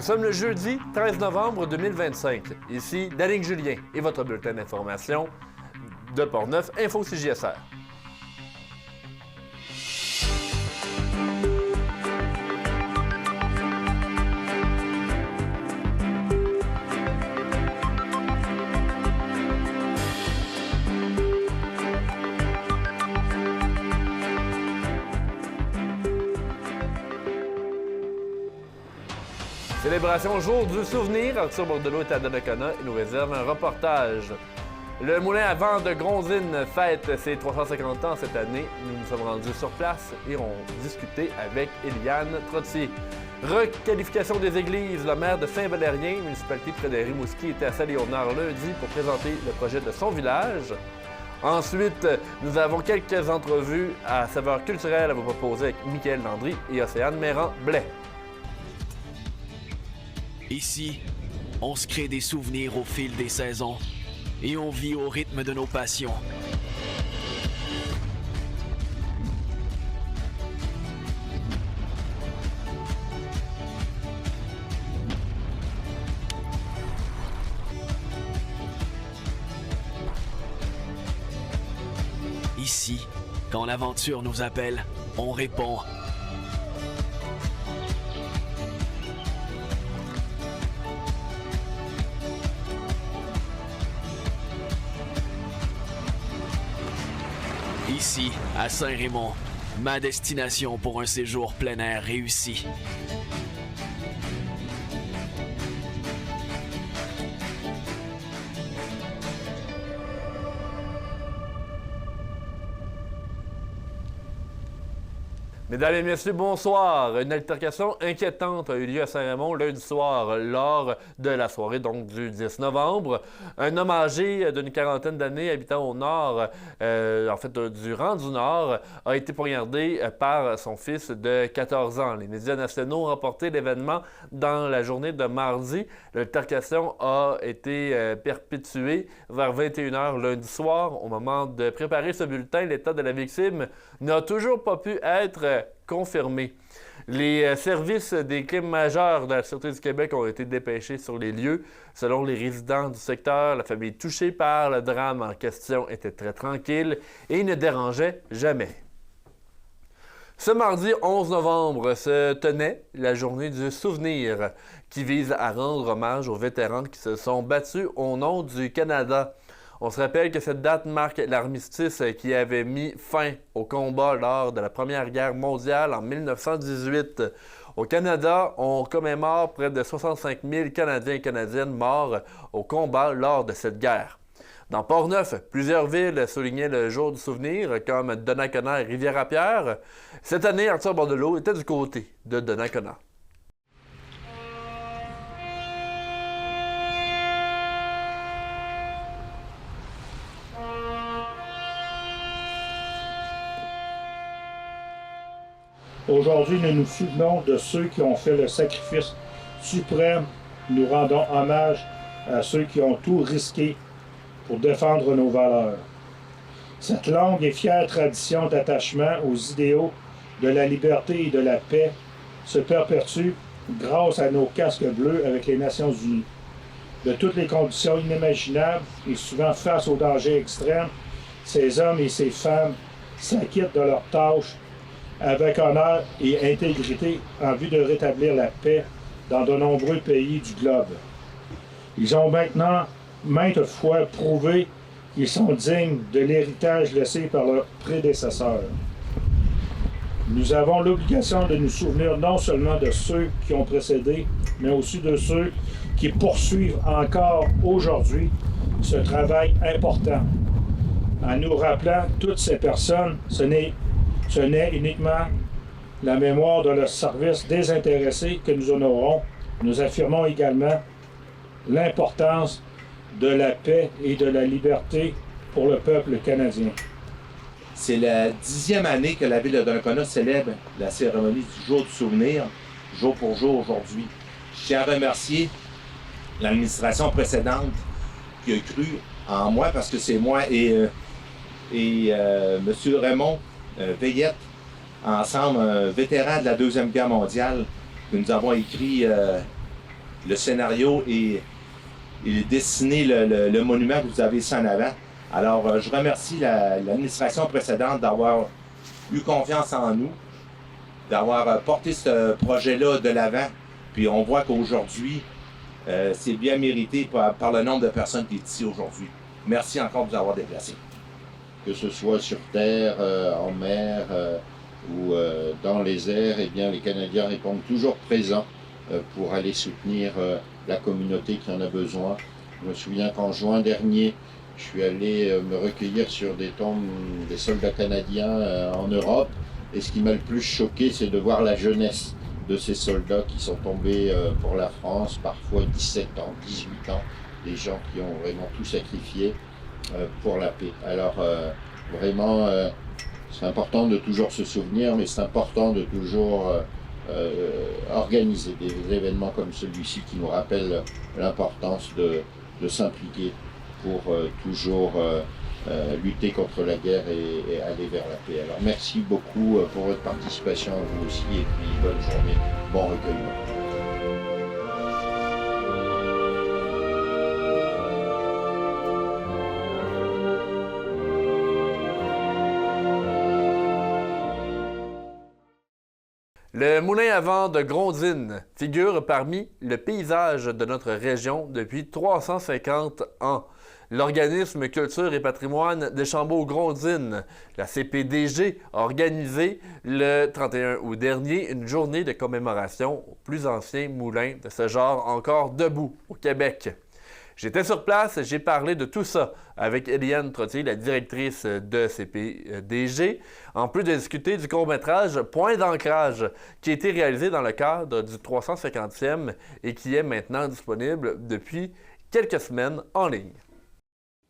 Nous sommes le jeudi 13 novembre 2025. Ici Danick Julien et votre bulletin d'information de Portneuf, Info CJSR. Célébration Jour du souvenir, Arthur Bordelot est à Donnacona et nous réserve un reportage. Le moulin à vent de Gronzine fête ses 350 ans cette année. Nous nous sommes rendus sur place et on discuté avec Éliane Trottier. Requalification des églises. Le maire de Saint-Valérien, municipalité près de Rimouski, était à Saint-Léonard lundi pour présenter le projet de son village. Ensuite, nous avons quelques entrevues à saveur culturelle à vous proposer avec Michael Landry et Océane Méran-Blais. Ici, on se crée des souvenirs au fil des saisons et on vit au rythme de nos passions. Ici, quand l'aventure nous appelle, on répond. Ici, à Saint-Raymond, ma destination pour un séjour plein air réussi. Mesdames et messieurs, bonsoir. Une altercation inquiétante a eu lieu à Saint-Raymond lundi soir lors de la soirée donc du 10 novembre. Un homme âgé d'une quarantaine d'années habitant au nord, du rang du Nord, a été poignardé par son fils de 14 ans. Les médias nationaux ont rapporté l'événement dans la journée de mardi. L'altercation a été perpétuée vers 21h lundi soir. Au moment de préparer ce bulletin, l'état de la victime n'a toujours pas pu être confirmé. Les services des crimes majeurs de la Sûreté du Québec ont été dépêchés sur les lieux. Selon les résidents du secteur, la famille touchée par le drame en question était très tranquille et ne dérangeait jamais. Ce mardi 11 novembre se tenait la journée du souvenir qui vise à rendre hommage aux vétérans qui se sont battus au nom du Canada. On se rappelle que cette date marque l'armistice qui avait mis fin au combat lors de la Première Guerre mondiale en 1918. Au Canada, on commémore près de 65 000 Canadiens et Canadiennes morts au combat lors de cette guerre. Dans Portneuf, plusieurs villes soulignaient le jour du souvenir, comme Donnacona et Rivière-à-Pierre. Cette année, Arthur Bordelot était du côté de Donnacona. Aujourd'hui, nous nous souvenons de ceux qui ont fait le sacrifice suprême. Nous rendons hommage à ceux qui ont tout risqué pour défendre nos valeurs. Cette longue et fière tradition d'attachement aux idéaux de la liberté et de la paix se perpétue grâce à nos casques bleus avec les Nations Unies. De toutes les conditions inimaginables et souvent face aux dangers extrêmes, ces hommes et ces femmes s'acquittent de leurs tâches avec honneur et intégrité en vue de rétablir la paix dans de nombreux pays du globe. Ils ont maintenant maintes fois prouvé qu'ils sont dignes de l'héritage laissé par leurs prédécesseurs. Nous avons l'obligation de nous souvenir non seulement de ceux qui ont précédé, mais aussi de ceux qui poursuivent encore aujourd'hui ce travail important. En nous rappelant toutes ces personnes, ce n'est uniquement la mémoire de leur service désintéressé que nous honorons. Nous affirmons également l'importance de la paix et de la liberté pour le peuple canadien. C'est la 10e année que la ville de Donnacona célèbre la cérémonie du jour du souvenir, jour pour jour aujourd'hui. Je tiens à remercier l'administration précédente qui a cru en moi, parce que c'est moi et M. Raymond Veillette, ensemble, un vétéran de la Deuxième Guerre mondiale, que nous avons écrit le scénario et dessiner le monument que vous avez ici en avant. Alors, je remercie l'administration précédente d'avoir eu confiance en nous, d'avoir porté ce projet-là de l'avant. Puis on voit qu'aujourd'hui, c'est bien mérité par le nombre de personnes qui sont ici aujourd'hui. Merci encore de vous avoir déplacés. Que ce soit sur terre, en mer ou dans les airs, eh bien, les Canadiens répondent toujours présents pour aller soutenir la communauté qui en a besoin. Je me souviens qu'en juin dernier, je suis allé me recueillir sur des tombes des soldats canadiens en Europe. Et ce qui m'a le plus choqué, c'est de voir la jeunesse de ces soldats qui sont tombés pour la France, parfois 17 ans, 18 ans, des gens qui ont vraiment tout sacrifié pour la paix. Alors vraiment, c'est important de toujours se souvenir, mais c'est important de toujours organiser des événements comme celui-ci qui nous rappellent l'importance de s'impliquer pour toujours lutter contre la guerre et aller vers la paix. Alors merci beaucoup pour votre participation à vous aussi et puis bonne journée, bon recueillement. Le moulin à vent de Grondines figure parmi le paysage de notre région depuis 350 ans. L'organisme Culture et Patrimoine Deschambault-Grondines, la CPDG, a organisé le 31 août dernier une journée de commémoration au plus ancien moulin de ce genre encore debout au Québec. J'étais sur place et j'ai parlé de tout ça avec Éliane Trottier, la directrice de CPDG, en plus de discuter du court-métrage Point d'ancrage qui a été réalisé dans le cadre du 350e et qui est maintenant disponible depuis quelques semaines en ligne.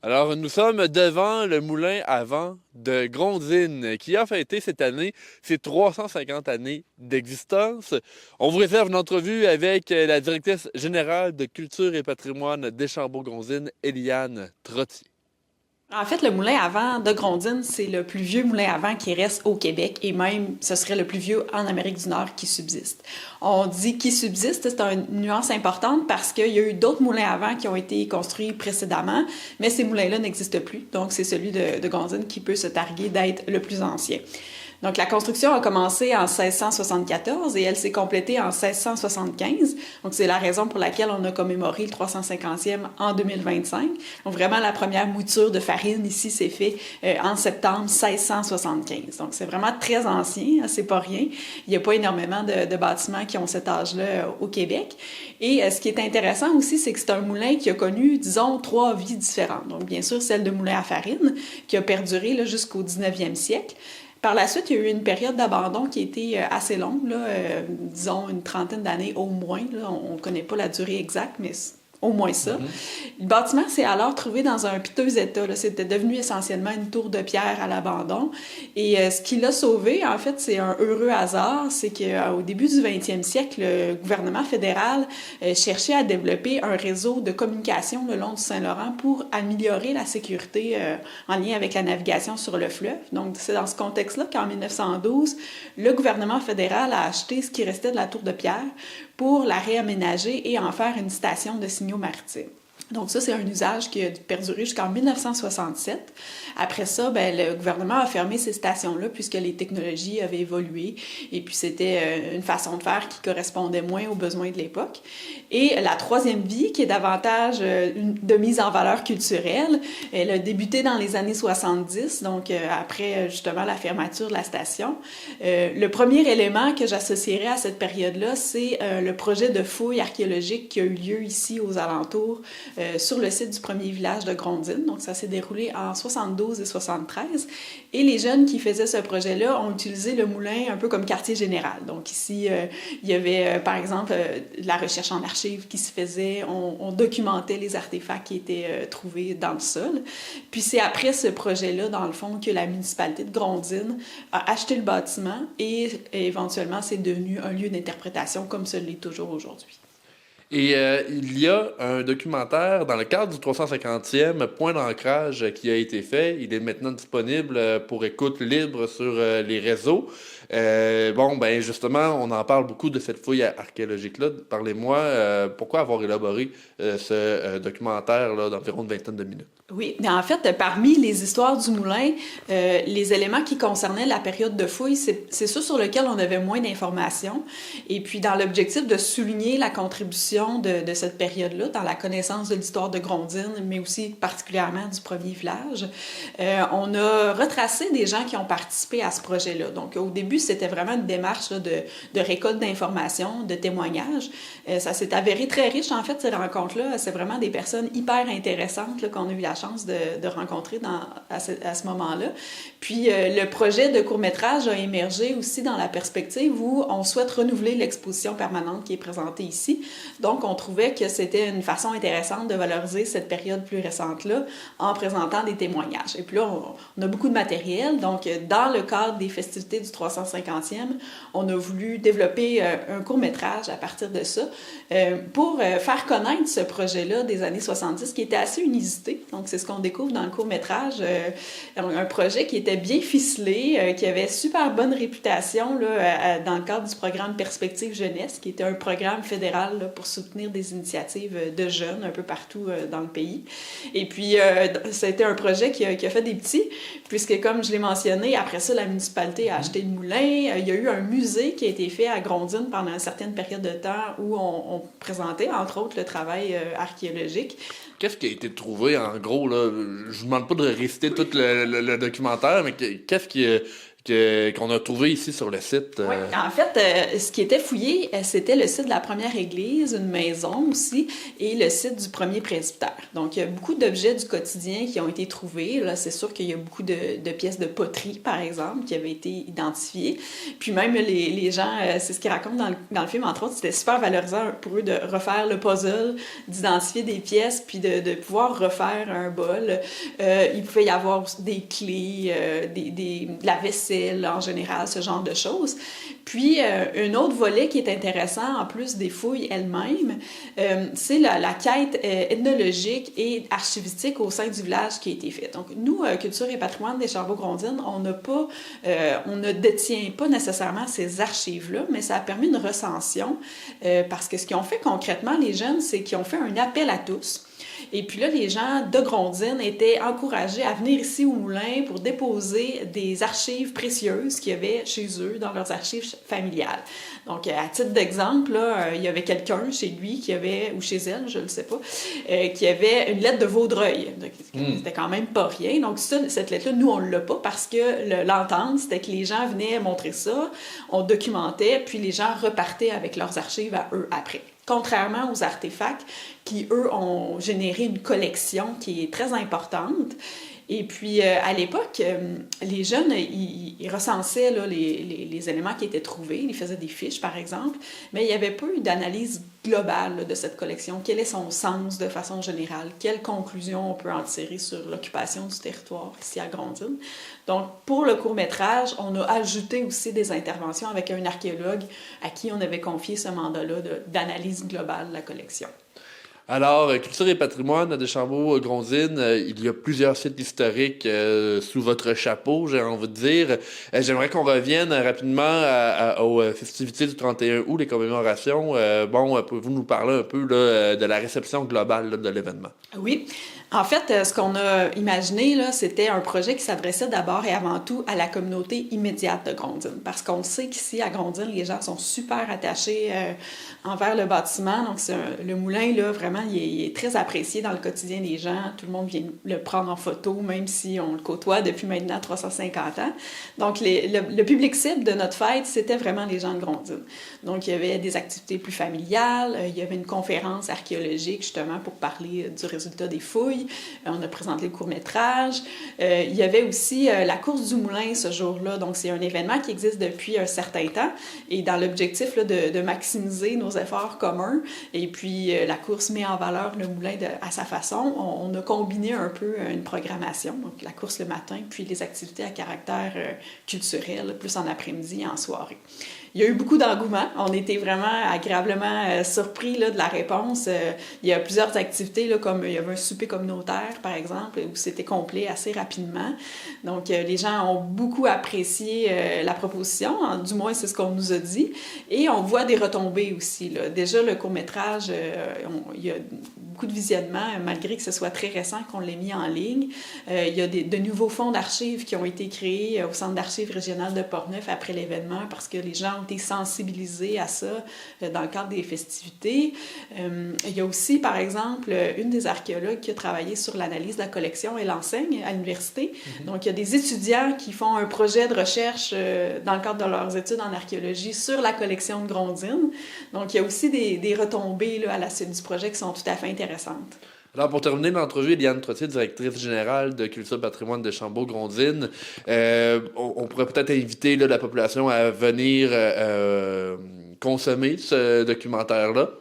Alors, nous sommes devant le moulin à vent de Grondines qui a fêté cette année ses 350 années d'existence. On vous réserve une entrevue avec la directrice générale de Culture et Patrimoine Deschambault-Grondines, Éliane Trottier. En fait, le moulin à vent de Grondines, c'est le plus vieux moulin à vent qui reste au Québec et même ce serait le plus vieux en Amérique du Nord qui subsiste. On dit qui subsiste, c'est une nuance importante parce qu'il y a eu d'autres moulins à vent qui ont été construits précédemment, mais ces moulins-là n'existent plus. Donc, c'est celui de Grondines qui peut se targuer d'être le plus ancien. Donc, la construction a commencé en 1674 et elle s'est complétée en 1675. Donc, c'est la raison pour laquelle on a commémoré le 350e en 2025. Donc, vraiment, la première mouture de farine ici s'est faite en septembre 1675. Donc, c'est vraiment très ancien, c'est pas rien. Il n'y a pas énormément de bâtiments qui ont cet âge-là au Québec. Et ce qui est intéressant aussi, c'est que c'est un moulin qui a connu, disons, 3 vies différentes. Donc, bien sûr, celle de moulin à farine qui a perduré là, jusqu'au 19e siècle. Par la suite, il y a eu une période d'abandon qui a été assez longue, là, disons une trentaine d'années au moins. Là, on ne connaît pas la durée exacte, mais au moins ça. Le bâtiment s'est alors trouvé dans un piteux état. Là. C'était devenu essentiellement une tour de pierre à l'abandon. Et ce qui l'a sauvé, en fait, c'est un heureux hasard. C'est qu'au début du 20e siècle, le gouvernement fédéral cherchait à développer un réseau de communication le long du Saint-Laurent pour améliorer la sécurité en lien avec la navigation sur le fleuve. Donc, c'est dans ce contexte-là qu'en 1912, le gouvernement fédéral a acheté ce qui restait de la tour de pierre pour la réaménager et en faire une station de signaux maritimes. Donc ça, c'est un usage qui a perduré jusqu'en 1967. Après ça, le gouvernement a fermé ces stations-là puisque les technologies avaient évolué et puis c'était une façon de faire qui correspondait moins aux besoins de l'époque. Et la troisième vie, qui est davantage de mise en valeur culturelle, elle a débuté dans les années 70, donc après justement la fermeture de la station. Le premier élément que j'associerais à cette période-là, c'est le projet de fouilles archéologiques qui a eu lieu ici aux alentours sur le site du premier village de Grondines. Donc, ça s'est déroulé en 72 et 73. Et les jeunes qui faisaient ce projet-là ont utilisé le moulin un peu comme quartier général. Donc, ici, il y avait, par exemple, de la recherche en archives qui se faisait. On documentait les artefacts qui étaient trouvés dans le sol. Puis, c'est après ce projet-là, dans le fond, que la municipalité de Grondines a acheté le bâtiment et éventuellement, c'est devenu un lieu d'interprétation comme ce l'est toujours aujourd'hui. Et il y a un documentaire dans le cadre du 350e point d'ancrage qui a été fait. Il est maintenant disponible pour écoute libre sur les réseaux. Justement, on en parle beaucoup de cette fouille archéologique-là. Parlez-moi, pourquoi avoir élaboré ce documentaire-là d'environ une vingtaine de minutes? Oui, mais en fait, parmi les histoires du moulin, les éléments qui concernaient la période de fouille, c'est ceux sur lesquels on avait moins d'informations. Et puis, dans l'objectif de souligner la contribution de cette période-là, dans la connaissance de l'histoire de Grondines, mais aussi particulièrement du premier village, on a retracé des gens qui ont participé à ce projet-là. Donc, au début, c'était vraiment une démarche là, de récolte d'informations, de témoignages. Ça s'est avéré très riche, en fait, ces rencontres-là. C'est vraiment des personnes hyper intéressantes là, qu'on a eu la chance de rencontrer à ce moment-là. Puis, le projet de court-métrage a émergé aussi dans la perspective où on souhaite renouveler l'exposition permanente qui est présentée ici. Donc, on trouvait que c'était une façon intéressante de valoriser cette période plus récente-là en présentant des témoignages. Et puis là, on a beaucoup de matériel. Donc, dans le cadre des festivités du 350e, on a voulu développer un court-métrage à partir de ça pour faire connaître ce projet-là des années 70 qui était assez inusité. Donc, c'est ce qu'on découvre dans le court-métrage. Un projet qui était bien ficelé, qui avait super bonne réputation là, dans le cadre du programme Perspective Jeunesse, qui était un programme fédéral là, pour soutenir des initiatives de jeunes un peu partout dans le pays. Et puis, ça a été un projet qui a fait des petits, puisque, comme je l'ai mentionné, après ça, la municipalité a acheté le moulin. Il y a eu un musée qui a été fait à Grondines pendant une certaine période de temps où on présentait, entre autres, le travail archéologique. Qu'est-ce qui a été trouvé, en gros, là? Je vous demande pas de réciter tout le documentaire, mais qu'est-ce qu'on a trouvé ici sur le site? Oui, en fait, ce qui était fouillé, c'était le site de la première église, une maison aussi, et le site du premier presbytère. Donc, il y a beaucoup d'objets du quotidien qui ont été trouvés. Là, c'est sûr qu'il y a beaucoup de pièces de poterie, par exemple, qui avaient été identifiées. Puis même les gens, c'est ce qu'ils racontent dans le film, entre autres, c'était super valorisant pour eux de refaire le puzzle, d'identifier des pièces, puis de pouvoir refaire un bol. Il pouvait y avoir des clés, de la vaisselle, en général, ce genre de choses. Puis, un autre volet qui est intéressant, en plus des fouilles elles-mêmes, c'est la quête ethnologique et archivistique au sein du village qui a été faite. Donc, nous, Culture et patrimoine des Chambreaux-Grondines, on ne détient pas nécessairement ces archives-là, mais ça a permis une recension, parce que ce qu'ils ont fait concrètement, les jeunes, c'est qu'ils ont fait un appel à tous. Et puis là, les gens de Grondines étaient encouragés à venir ici au moulin pour déposer des archives précieuses qu'il y avait chez eux, dans leurs archives familiales. Donc, à titre d'exemple, là, il y avait quelqu'un chez lui qui avait, ou chez elle, je ne le sais pas, qui avait une lettre de Vaudreuil. Donc, c'était quand même pas rien. Donc, cette lettre-là, nous, on ne l'a pas parce que l'entente, c'était que les gens venaient montrer ça, on documentait, puis les gens repartaient avec leurs archives à eux après. Contrairement aux artefacts qui, eux, ont généré une collection qui est très importante. Et puis, à l'époque, les jeunes, ils recensaient là, les éléments qui étaient trouvés. Ils faisaient des fiches, par exemple. Mais il n'y avait pas eu d'analyse globale là, de cette collection. Quel est son sens de façon générale? Quelles conclusions on peut en tirer sur l'occupation du territoire ici à Grondines? Donc, pour le court-métrage, on a ajouté aussi des interventions avec un archéologue à qui on avait confié ce mandat-là d'analyse globale de la collection. Alors, Culture et patrimoine de Chambreaux-Grondines, il y a plusieurs sites historiques sous votre chapeau, j'ai envie de dire. J'aimerais qu'on revienne rapidement aux festivités du 31 août, les commémorations. Pouvez-vous nous parler un peu là, de la réception globale là, de l'événement? Oui. En fait, ce qu'on a imaginé, là, c'était un projet qui s'adressait d'abord et avant tout à la communauté immédiate de Grondines. Parce qu'on sait qu'ici, à Grondines, les gens sont super attachés envers le bâtiment. Donc, le moulin, là, vraiment, il est très apprécié dans le quotidien des gens. Tout le monde vient le prendre en photo, même si on le côtoie depuis maintenant 350 ans. Donc, le public cible de notre fête, c'était vraiment les gens de Grondines. Donc, il y avait des activités plus familiales. Il y avait une conférence archéologique, justement, pour parler du résultat des fouilles. Paris. On a présenté le court-métrage. Il y avait aussi la course du moulin ce jour-là. Donc, c'est un événement qui existe depuis un certain temps et dans l'objectif là, de maximiser nos efforts communs. Et puis, la course met en valeur le moulin à sa façon. On a combiné un peu une programmation, donc la course le matin, puis les activités à caractère culturel, plus en après-midi et en soirée. Il y a eu beaucoup d'engouement. On était vraiment agréablement surpris là, de la réponse. Il y a plusieurs activités, là, comme il y avait un souper communautaire, par exemple, où c'était complet assez rapidement. Donc, les gens ont beaucoup apprécié la proposition, du moins c'est ce qu'on nous a dit. Et on voit des retombées aussi. Là. Déjà, le court-métrage, il y a beaucoup de visionnements, malgré que ce soit très récent qu'on l'ait mis en ligne. Il y a de nouveaux fonds d'archives qui ont été créés au Centre d'archives régional de Portneuf après l'événement parce que les gens ont été sensibilisés à ça dans le cadre des festivités. Il y a aussi, par exemple, une des archéologues qui a travaillé sur l'analyse de la collection. Elle enseigne à l'université. Donc, il y a des étudiants qui font un projet de recherche dans le cadre de leurs études en archéologie sur la collection de Grondines. Donc, il y a aussi des retombées là, à la suite du projet qui sont tout à fait intéressantes. Alors, pour terminer l'entrevue, Eliane Trottier, directrice générale de Culture Patrimoine de Chambault-Grondines, on pourrait peut-être inviter là, la population à venir consommer ce documentaire-là.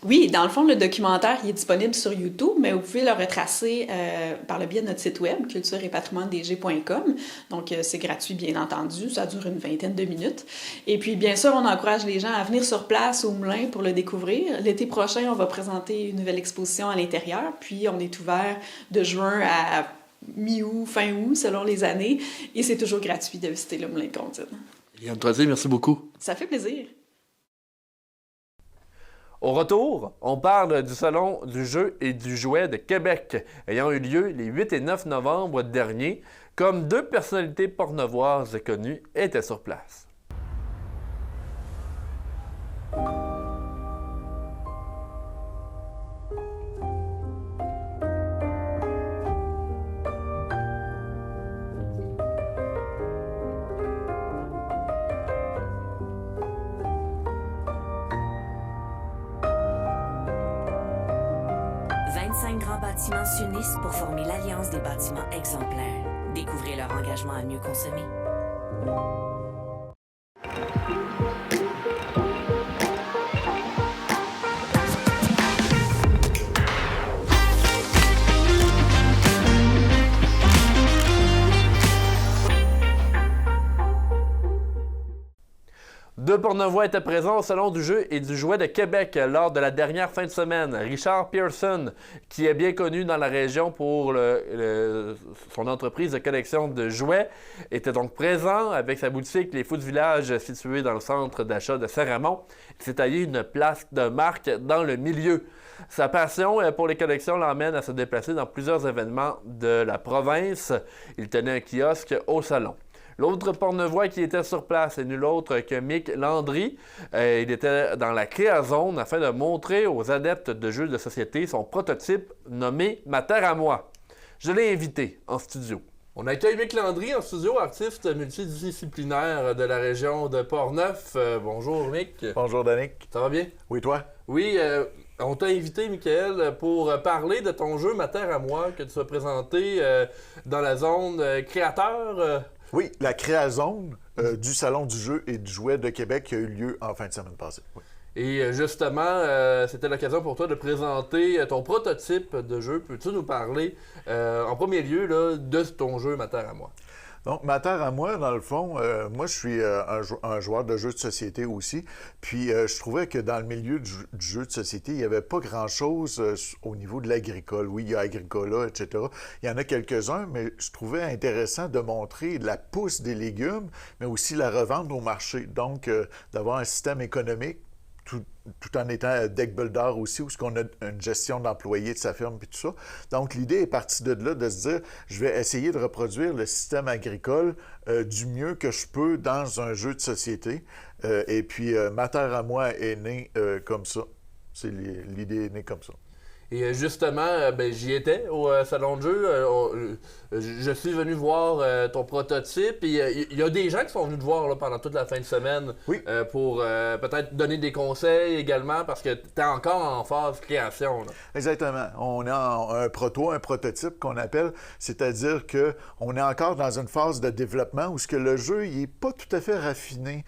Oui, dans le fond, le documentaire il est disponible sur YouTube, mais vous pouvez le retracer par le biais de notre site web, culture-et-patrimoine-dg.com. Donc, c'est gratuit, bien entendu. Ça dure une vingtaine de minutes. Et puis, bien sûr, on encourage les gens à venir sur place au Moulin pour le découvrir. L'été prochain, on va présenter une nouvelle exposition à l'intérieur. Puis, on est ouvert de juin à mi-août, fin août, selon les années. Et c'est toujours gratuit de visiter le Moulin de Grondines. Eliane Trottier, merci beaucoup. Ça fait plaisir. Au retour, on parle du Salon du jeu et du jouet de Québec, ayant eu lieu les 8 et 9 novembre dernier, comme 2 personnalités portneuvoises connues étaient sur place. Grands bâtiments s'unissent pour former l'Alliance des bâtiments exemplaires. Découvrez leur engagement à mieux consommer. Deux Portneuvois étaient présents au Salon du jeu et du jouet de Québec lors de la dernière fin de semaine. Richard Pearson, qui est bien connu dans la région pour son entreprise de collection de jouets, était donc présent avec sa boutique Les Fous du Village située dans le centre d'achat de Saint-Raymond. Il s'est taillé une place de marque dans le milieu. Sa passion pour les collections l'emmène à se déplacer dans plusieurs événements de la province. Il tenait un kiosque au salon. L'autre Portneuvois qui était sur place est nul autre que Mick Landry. Il était dans la Créazone afin de montrer aux adeptes de jeux de société son prototype nommé Ma Terre à moi. Je l'ai invité en studio. On accueille Mick Landry en studio, artiste multidisciplinaire de la région de Portneuf. Bonjour Mick. Bonjour Danick. Ça va bien? Oui, toi? Oui, on t'a invité, Michael, pour parler de ton jeu Ma Terre à moi que tu as présenté dans la zone créateur. Oui, la Créazone du Salon du jeu et du jouet de Québec qui a eu lieu en fin de semaine passée. Oui. Et justement, c'était l'occasion pour toi de présenter ton prototype de jeu. Peux-tu nous parler, en premier lieu, là, de ton jeu Ma Terre à moi? Donc, Ma Terre à moi, dans le fond, moi, je suis un joueur de jeux de société aussi. Puis, je trouvais que dans le milieu du jeu de société, il n'y avait pas grand-chose au niveau de l'agricole. Oui, il y a Agricola, etc. Il y en a quelques-uns, mais je trouvais intéressant de montrer la pousse des légumes, mais aussi la revente au marché. Donc, d'avoir un système économique tout en étant deck builder aussi, où on a une gestion d'employés de sa firme et tout ça. Donc, l'idée est partie de là, de se dire, je vais essayer de reproduire le système agricole du mieux que je peux dans un jeu de société. Et puis, Ma Terre à moi est née comme ça. L'idée est née comme ça. Et justement, j'y étais au salon de jeu. Je suis venu voir ton prototype. Et il y a des gens qui sont venus te voir là, pendant toute la fin de semaine pour peut-être donner des conseils également parce que tu es encore en phase création. Là. Exactement. On a un prototype qu'on appelle, c'est-à-dire qu'on est encore dans une phase de développement où ce que le jeu n'est pas tout à fait raffiné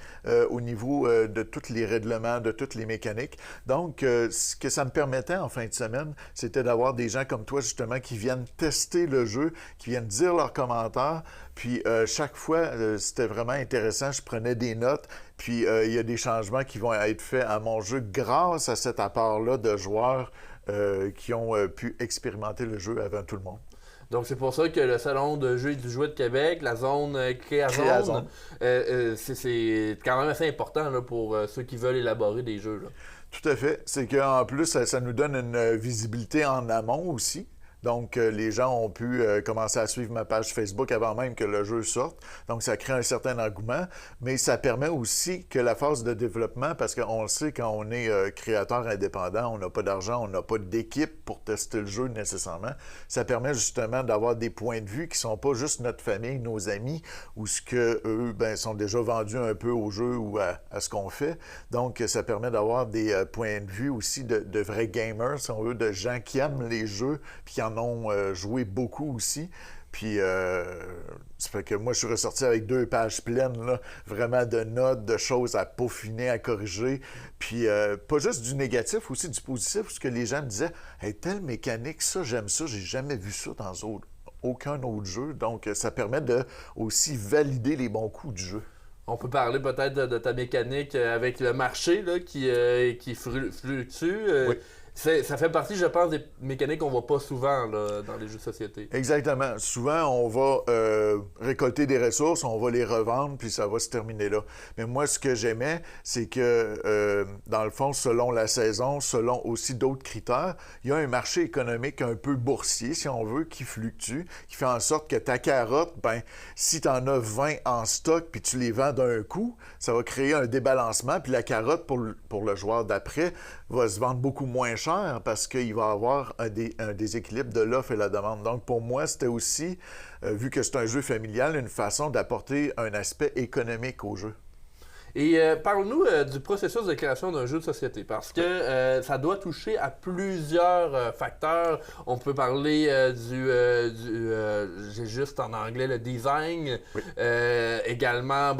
au niveau de tous les règlements, de toutes les mécaniques. Donc, ce que ça me permettait en fin de semaine, c'était d'avoir des gens comme toi, justement, qui viennent tester le jeu, qui viennent dire leurs commentaires. Puis, chaque fois, c'était vraiment intéressant. Je prenais des notes. Puis, il y a des changements qui vont être faits à mon jeu grâce à cet apport-là de joueurs qui ont pu expérimenter le jeu avant tout le monde. Donc, c'est pour ça que le Salon de jeux et du jouet de Québec, la zone Créazone, c'est quand même assez important là, pour ceux qui veulent élaborer des jeux. Là. Tout à fait. C'est qu'en plus, ça nous donne une visibilité en amont aussi. Donc, les gens ont pu commencer à suivre ma page Facebook avant même que le jeu sorte. Donc, ça crée un certain engouement, mais ça permet aussi que la phase de développement, parce qu'on le sait, quand on est créateur indépendant, on n'a pas d'argent, on n'a pas d'équipe pour tester le jeu nécessairement. Ça permet justement d'avoir des points de vue qui ne sont pas juste notre famille, nos amis, ou ce qu'eux sont déjà vendus un peu au jeu ou à ce qu'on fait. Donc, ça permet d'avoir des points de vue aussi de vrais gamers, si on veut, de gens qui aiment les jeux, puis qui en ont joué beaucoup aussi. Puis, ça fait que moi, je suis ressorti avec 2 pages pleines, là, vraiment de notes, de choses à peaufiner, à corriger. Puis, pas juste du négatif, aussi du positif, parce que les gens me disaient « Hey, telle mécanique, ça, j'aime ça, j'ai jamais vu ça dans aucun autre jeu. » Donc, ça permet de aussi valider les bons coups du jeu. On peut parler peut-être de ta mécanique avec le marché là, qui fluctue. Oui. Ça fait partie, je pense, des mécaniques qu'on voit pas souvent là, dans les jeux de société. Exactement. Souvent, on va récolter des ressources, on va les revendre, puis ça va se terminer là. Mais moi, ce que j'aimais, c'est que, dans le fond, selon la saison, selon aussi d'autres critères, il y a un marché économique un peu boursier, si on veut, qui fluctue, qui fait en sorte que ta carotte, si tu en as 20 en stock, puis tu les vends d'un coup, ça va créer un débalancement, puis la carotte, pour le joueur d'après, va se vendre beaucoup moins cher parce qu'il va y avoir un déséquilibre de l'offre et la demande. Donc, pour moi, c'était aussi, vu que c'est un jeu familial, une façon d'apporter un aspect économique au jeu. Et parle-nous du processus de création d'un jeu de société, parce que ça doit toucher à plusieurs facteurs. On peut parler j'ai juste en anglais le design, oui. Également,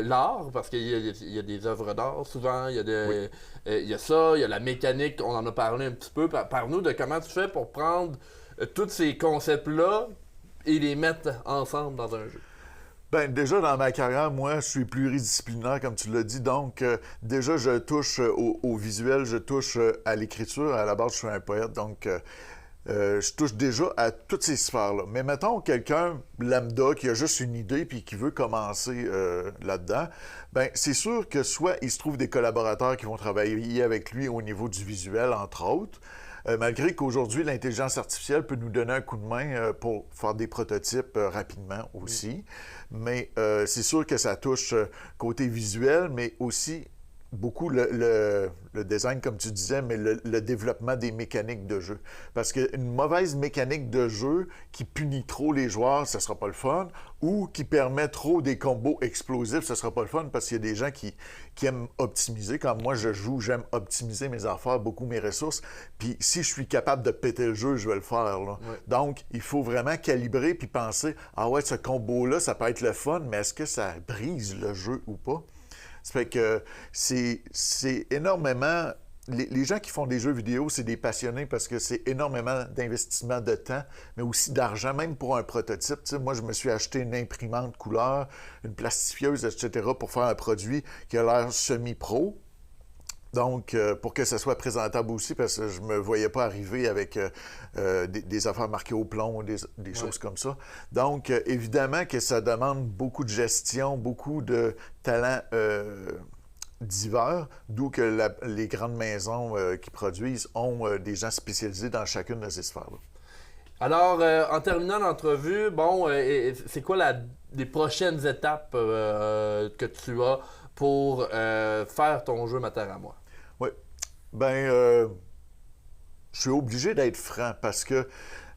l'art, parce qu'il y a des œuvres d'art souvent, il y a ça, il y a la mécanique, on en a parlé un petit peu. Parle-nous de comment tu fais pour prendre tous ces concepts-là et les mettre ensemble dans un jeu. Déjà, dans ma carrière, moi, je suis pluridisciplinaire, comme tu l'as dit. Donc, déjà, je touche au visuel, je touche à l'écriture. À la base, je suis un poète, donc je touche déjà à toutes ces sphères-là. Mais mettons, quelqu'un lambda qui a juste une idée puis qui veut commencer là-dedans, c'est sûr que soit il se trouve des collaborateurs qui vont travailler avec lui au niveau du visuel, entre autres, malgré qu'aujourd'hui, l'intelligence artificielle peut nous donner un coup de main pour faire des prototypes rapidement aussi. Mais c'est sûr que ça touche côté visuel, mais aussi beaucoup le design, comme tu disais, mais le développement des mécaniques de jeu. Parce qu'une mauvaise mécanique de jeu qui punit trop les joueurs, ça ne sera pas le fun, ou qui permet trop des combos explosifs, ça ne sera pas le fun, parce qu'il y a des gens qui aiment optimiser. Quand moi, je joue, j'aime optimiser mes affaires, beaucoup mes ressources. Puis si je suis capable de péter le jeu, je vais le faire. Là. Ouais. Donc, il faut vraiment calibrer puis penser, ah ouais, ce combo-là, ça peut être le fun, mais est-ce que ça brise le jeu ou pas? Ça fait que c'est énormément... Les gens qui font des jeux vidéo, c'est des passionnés parce que c'est énormément d'investissement de temps, mais aussi d'argent, même pour un prototype. Tu sais, moi, je me suis acheté une imprimante couleur, une plastifieuse, etc., pour faire un produit qui a l'air semi-pro. Donc, pour que ça soit présentable aussi, parce que je me voyais pas arriver avec des affaires marquées au plomb, des choses comme ça. Donc, évidemment que ça demande beaucoup de gestion, beaucoup de talent divers, d'où que les grandes maisons qui produisent ont des gens spécialisés dans chacune de ces sphères-là. Alors, en terminant l'entrevue, c'est quoi les prochaines étapes que tu as pour faire ton jeu Mataramois? Oui. Je je suis obligé d'être franc parce que,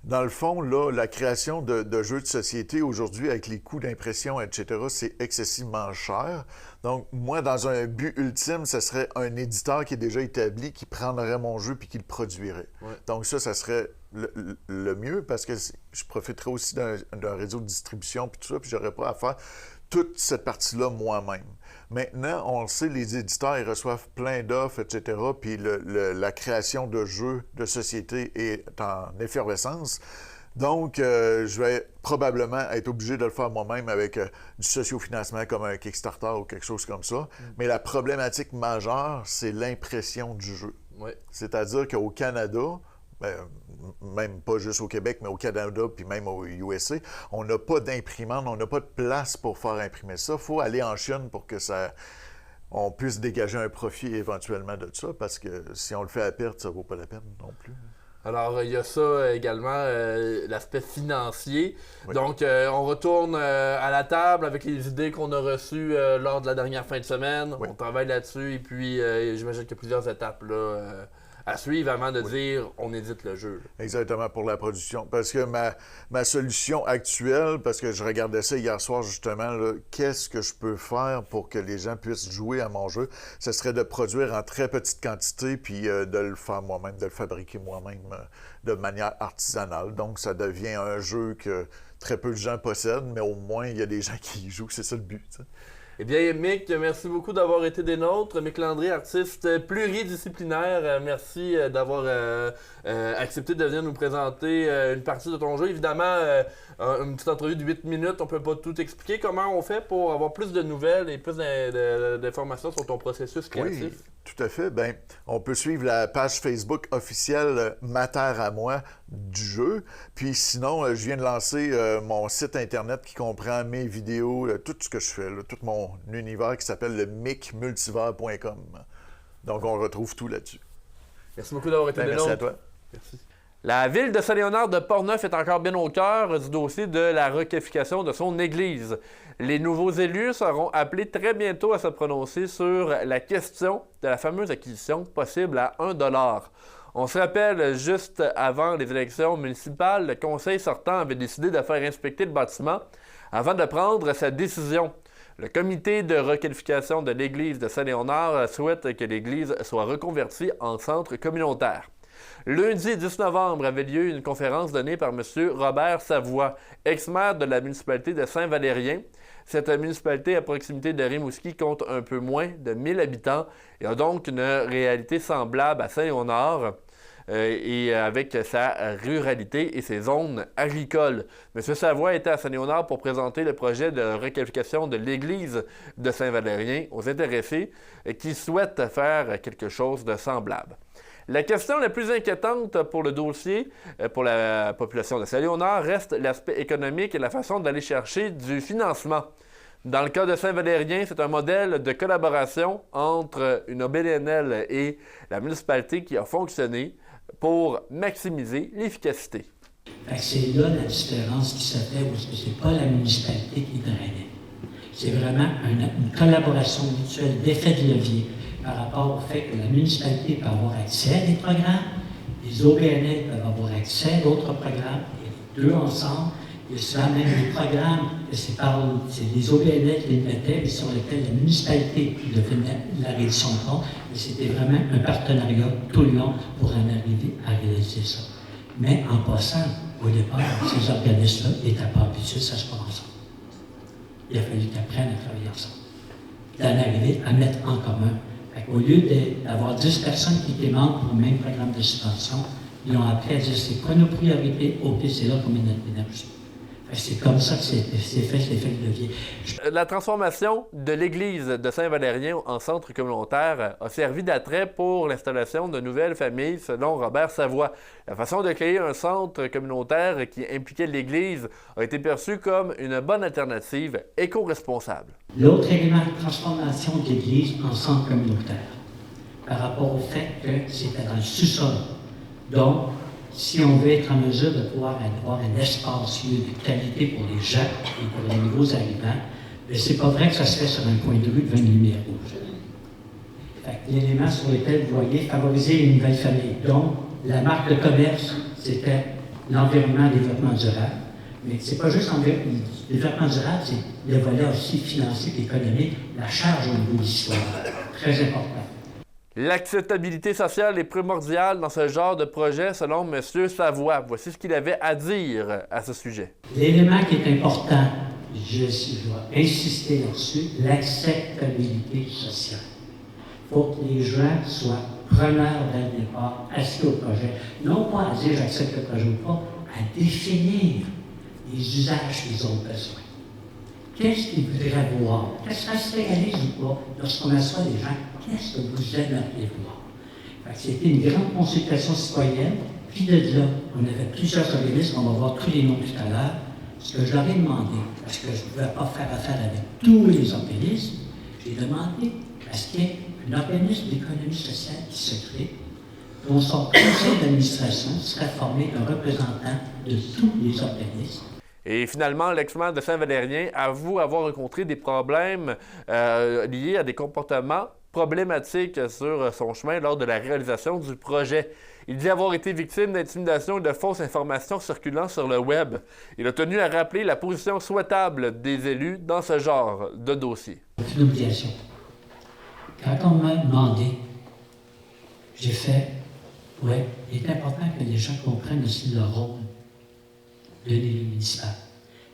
dans le fond, là, la création de jeux de société aujourd'hui, avec les coûts d'impression, etc., c'est excessivement cher. Donc, moi, dans un but ultime, ce serait un éditeur qui est déjà établi, qui prendrait mon jeu puis qui le produirait. Ouais. Donc, ça serait le mieux parce que je profiterais aussi d'un réseau de distribution puis tout ça, puis j'aurais pas à faire toute cette partie-là moi-même. Maintenant, on le sait, les éditeurs, ils reçoivent plein d'offres, etc., puis la création de jeux de société est en effervescence. Donc, je vais probablement être obligé de le faire moi-même avec du sociofinancement comme un Kickstarter ou quelque chose comme ça. Mais la problématique majeure, c'est l'impression du jeu. Ouais. C'est-à-dire qu'au Canada, même pas juste au Québec, mais au Canada puis même au USA, on n'a pas d'imprimante, on n'a pas de place pour faire imprimer ça. Il faut aller en Chine pour que on puisse dégager un profit éventuellement de ça, parce que si on le fait à perte, ça ne vaut pas la peine non plus. Alors, il y a ça également, l'aspect financier. Oui. Donc, on retourne à la table avec les idées qu'on a reçues lors de la dernière fin de semaine. Oui. On travaille là-dessus et puis j'imagine qu'il y a plusieurs étapes là, à suivre avant de dire on édite le jeu. Exactement, pour la production. Parce que ma solution actuelle, parce que je regardais ça hier soir justement, qu'est-ce que je peux faire pour que les gens puissent jouer à mon jeu? Ce serait de produire en très petite quantité puis de le faire moi-même, de le fabriquer moi-même de manière artisanale. Donc, ça devient un jeu que très peu de gens possèdent, mais au moins, il y a des gens qui y jouent. C'est ça le but, t'sais. Eh bien, Mick, merci beaucoup d'avoir été des nôtres. Mick Landry, artiste pluridisciplinaire, merci d'avoir accepté de venir nous présenter une partie de ton jeu. Évidemment, une petite entrevue de 8 minutes, on ne peut pas tout expliquer. Comment on fait pour avoir plus de nouvelles et plus d'informations sur ton processus créatif? Oui, tout à fait. Bien, on peut suivre la page Facebook officielle Ma Terre à moi du jeu. Puis sinon, je viens de lancer mon site Internet qui comprend mes vidéos, tout ce que je fais, tout mon univers qui s'appelle le micmultivers.com. Donc, on retrouve tout là-dessus. Merci beaucoup d'avoir été des nôtres. Merci à toi. Merci. La ville de Saint-Léonard de Portneuf est encore bien au cœur du dossier de la requalification de son église. Les nouveaux élus seront appelés très bientôt à se prononcer sur la question de la fameuse acquisition possible à 1 $. On se rappelle, juste avant les élections municipales, le conseil sortant avait décidé de faire inspecter le bâtiment avant de prendre sa décision. Le comité de requalification de l'église de Saint-Léonard souhaite que l'église soit reconvertie en centre communautaire. Lundi 10 novembre avait lieu une conférence donnée par M. Robert Savoie, ex-maire de la municipalité de Saint-Valérien. Cette municipalité à proximité de Rimouski compte un peu moins de 1000 habitants et a donc une réalité semblable à Saint-Léonard et avec sa ruralité et ses zones agricoles. M. Savoie était à Saint-Léonard pour présenter le projet de requalification de l'église de Saint-Valérien aux intéressés qui souhaitent faire quelque chose de semblable. La question la plus inquiétante pour le dossier, pour la population de Saint-Léonard, reste l'aspect économique et la façon d'aller chercher du financement. Dans le cas de Saint-Valérien, c'est un modèle de collaboration entre une OBNL et la municipalité qui a fonctionné pour maximiser l'efficacité. C'est là la différence qui se fait, parce que ce n'est pas la municipalité qui drainait. C'est vraiment une collaboration mutuelle d'effet de levier par rapport au fait que la municipalité peut avoir accès à des programmes, les OBNL peuvent avoir accès à d'autres programmes, et les deux ensemble. Il y a souvent même des programmes, c'est les OBNL qui les mettaient, mais sur lesquels la municipalité devait la réduction de compte. Et c'était vraiment un partenariat tout le long pour en arriver à réaliser ça. Mais en passant, au départ, ces organismes-là étaient pas habitués, ça se passe ensemble. Il a fallu qu'ils apprennent à travailler ensemble. D'en arriver à mettre en commun. Au lieu d'avoir 10 personnes qui étaient membres pour le même programme de subvention, ils ont appris à dire c'est quoi nos priorités, OK, c'est là qu'on met notre énergie. C'est comme ça que c'est fait l'effet de levier. La transformation de l'église de Saint-Valérien en centre communautaire a servi d'attrait pour l'installation de nouvelles familles, selon Robert Savoie. La façon de créer un centre communautaire qui impliquait l'église a été perçue comme une bonne alternative éco-responsable. L'autre élément de transformation de l'église en centre communautaire, par rapport au fait que c'était dans le sous-sol. Donc, si on veut être en mesure de pouvoir avoir un espace lieu de qualité pour les gens et pour les nouveaux arrivants, c'est pas vrai que ça se fait sur un coin de rue devant une lumière rouge. L'élément sur lequel vous voyez favoriser une nouvelle famille. Donc, La marque de commerce, c'était l'environnement et le développement durable. Mais c'est pas juste le développement durable, c'est le volet aussi financier et économique, la charge au niveau de l'histoire. Très important. L'acceptabilité sociale est primordiale dans ce genre de projet, selon M. Savoie. Voici ce qu'il avait à dire à ce sujet. L'élément qui est important, je dois insister là-dessus, l'acceptabilité sociale. Il faut que les gens soient preneurs dès le départ, assis au projet. Non pas à dire j'accepte le projet ou pas, à définir les usages qu'ils ont besoin. Qu'est-ce qu'ils voudraient voir? Qu'est-ce que ça se réalise ou pas lorsqu'on assoit les gens? Qu'est-ce que vous aimeriez voir? C'était une grande consultation citoyenne. Puis de là, on avait plusieurs organismes, on va voir tous les noms tout à l'heure. Ce que je leur ai demandé, parce que je ne pouvais pas faire affaire avec tous les organismes, j'ai demandé à ce qu'il y ait un organisme d'économie sociale qui se crée, dont son conseil d'administration serait formé d'un représentant de tous les organismes. Et finalement, l'ex-maire de Saint-Valérien avoue avoir rencontré des problèmes liés à des comportements problématiques sur son chemin lors de la réalisation du projet. Il dit avoir été victime d'intimidation et de fausses informations circulant sur le web. Il a tenu à rappeler la position souhaitable des élus dans ce genre de dossier. C'est une obligation. Quand on m'a demandé, j'ai fait, ouais, il est important que les gens comprennent aussi leur rôle de l'élu municipal.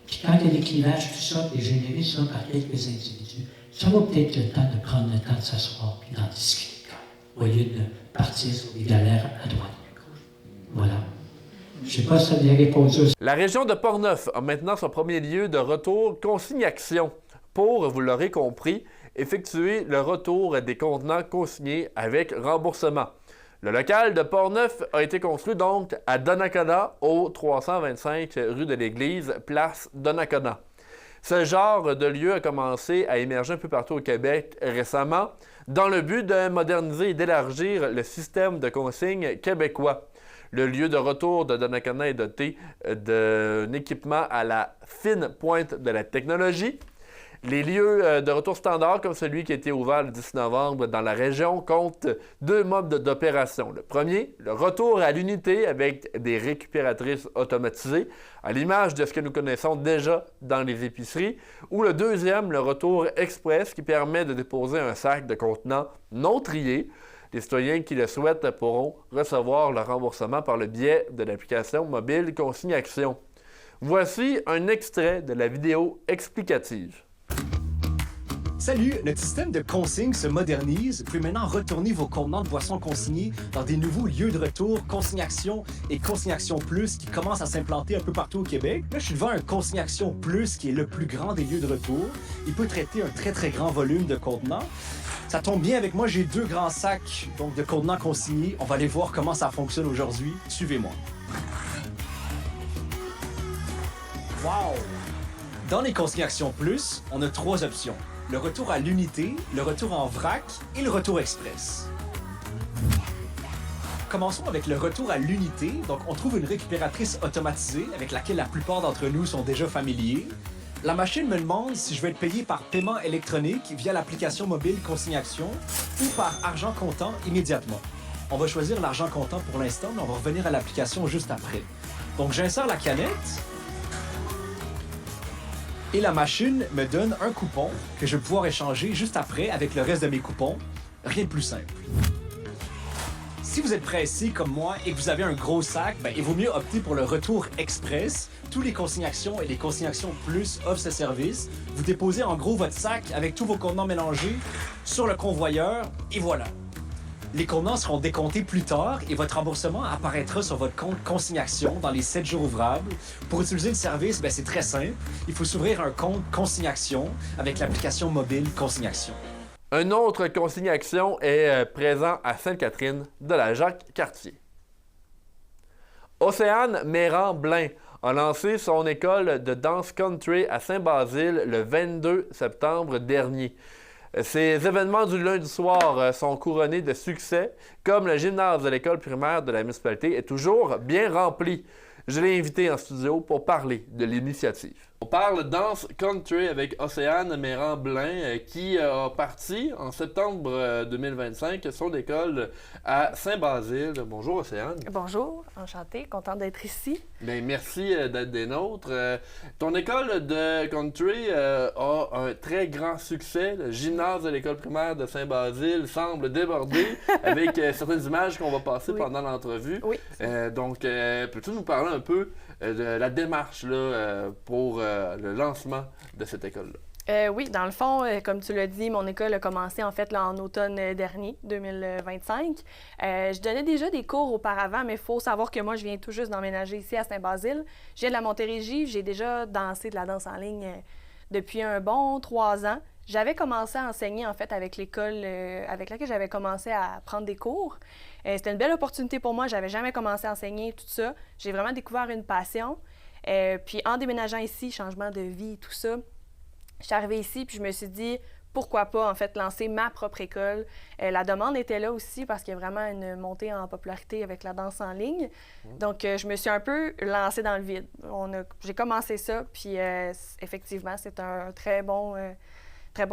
Puis quand il y a des clivages, tout ça est généré souvent par quelques individus, ça vaut peut-être le temps de prendre le temps de s'asseoir et d'en discuter, au lieu de partir sur des galères à droite et à gauche. Voilà. Je ne sais pas si ça a bien répondu. La région de Portneuf a maintenant son premier lieu de retour consignation pour, vous l'aurez compris, effectuer le retour des contenants consignés avec remboursement. Le local de Portneuf a été construit donc à Donnacona, au 325 rue de l'Église, place Donnacona. Ce genre de lieu a commencé à émerger un peu partout au Québec récemment, dans le but de moderniser et d'élargir le système de consigne québécois. Le lieu de retour de Donnacona est doté d'un équipement à la fine pointe de la technologie. Les lieux de retour standard, comme celui qui a été ouvert le 10 novembre dans la région, comptent deux modes d'opération. Le premier, le retour à l'unité avec des récupératrices automatisées, à l'image de ce que nous connaissons déjà dans les épiceries. Ou le deuxième, le retour express, qui permet de déposer un sac de contenants non triés. Les citoyens qui le souhaitent pourront recevoir le remboursement par le biais de l'application mobile Consignation. Voici un extrait de la vidéo explicative. Salut, notre système de consigne se modernise. Vous pouvez maintenant retourner vos contenants de boissons consignés dans des nouveaux lieux de retour, Consignation et Consignation Plus, qui commencent à s'implanter un peu partout au Québec. Là, je suis devant un Consignation Plus, qui est le plus grand des lieux de retour. Il peut traiter un très grand volume de contenants. Ça tombe bien avec moi, j'ai deux grands sacs donc, de contenants consignés. On va aller voir comment ça fonctionne aujourd'hui. Suivez-moi. Wow! Dans les Consignations Plus, on a trois options. Le retour à l'unité, le retour en vrac et le retour express. Commençons avec le retour à l'unité. Donc, on trouve une récupératrice automatisée avec laquelle la plupart d'entre nous sont déjà familiers. La machine me demande si je vais être payé par paiement électronique via l'application mobile Consignation ou par argent comptant immédiatement. On va choisir l'argent comptant pour l'instant, mais on va revenir à l'application juste après. Donc, j'insère la canette. Et la machine me donne un coupon que je vais pouvoir échanger juste après avec le reste de mes coupons. Rien de plus simple. Si vous êtes pressé comme moi et que vous avez un gros sac, il vaut mieux opter pour le retour express. Tous les Consignations et les Consignations Plus offrent ce service. Vous déposez en gros votre sac avec tous vos contenants mélangés sur le convoyeur et voilà. Les contenants seront décomptés plus tard et votre remboursement apparaîtra sur votre compte Consignation dans les 7 jours ouvrables. Pour utiliser le service, c'est très simple. Il faut s'ouvrir un compte Consignation avec l'application mobile Consignation. Un autre Consignation est présent à Sainte-Catherine de la Jacques-Cartier. Océane Méran-Blain a lancé son école de danse country à Saint-Basile le 22 septembre dernier. Ces événements du lundi soir sont couronnés de succès, comme le gymnase de l'école primaire de la municipalité est toujours bien rempli. Je l'ai invité en studio pour parler de l'initiative. On parle danse country avec Océane Méran-Blain qui a parti en septembre 2025 son école à Saint-Basile. Bonjour Océane. Bonjour, enchantée, contente d'être ici. Bien, merci d'être des nôtres. Ton école de country a un très grand succès. Le gymnase de l'école primaire de Saint-Basile semble déborder avec certaines images qu'on va passer pendant l'entrevue. Oui. Donc, peux-tu nous parler un peu de la démarche là, pour le lancement de cette école-là? Oui, dans le fond, comme tu l'as dit, mon école a commencé en fait là, en automne dernier, 2025. Je donnais déjà des cours auparavant, mais il faut savoir que moi, je viens tout juste d'emménager ici à Saint-Basile. Je viens de la Montérégie, j'ai déjà dansé de la danse en ligne depuis un bon 3 ans. J'avais commencé à enseigner en fait avec l'école avec laquelle j'avais commencé à prendre des cours. C'était une belle opportunité pour moi, j'avais jamais commencé à enseigner tout ça. J'ai vraiment découvert une passion. Puis en déménageant ici, changement de vie, tout ça, je suis arrivée ici puis je me suis dit pourquoi pas en fait lancer ma propre école. La demande était là aussi parce qu'il y a vraiment une montée en popularité avec la danse en ligne. Donc je me suis un peu lancée dans le vide. J'ai commencé ça puis effectivement c'est un très bon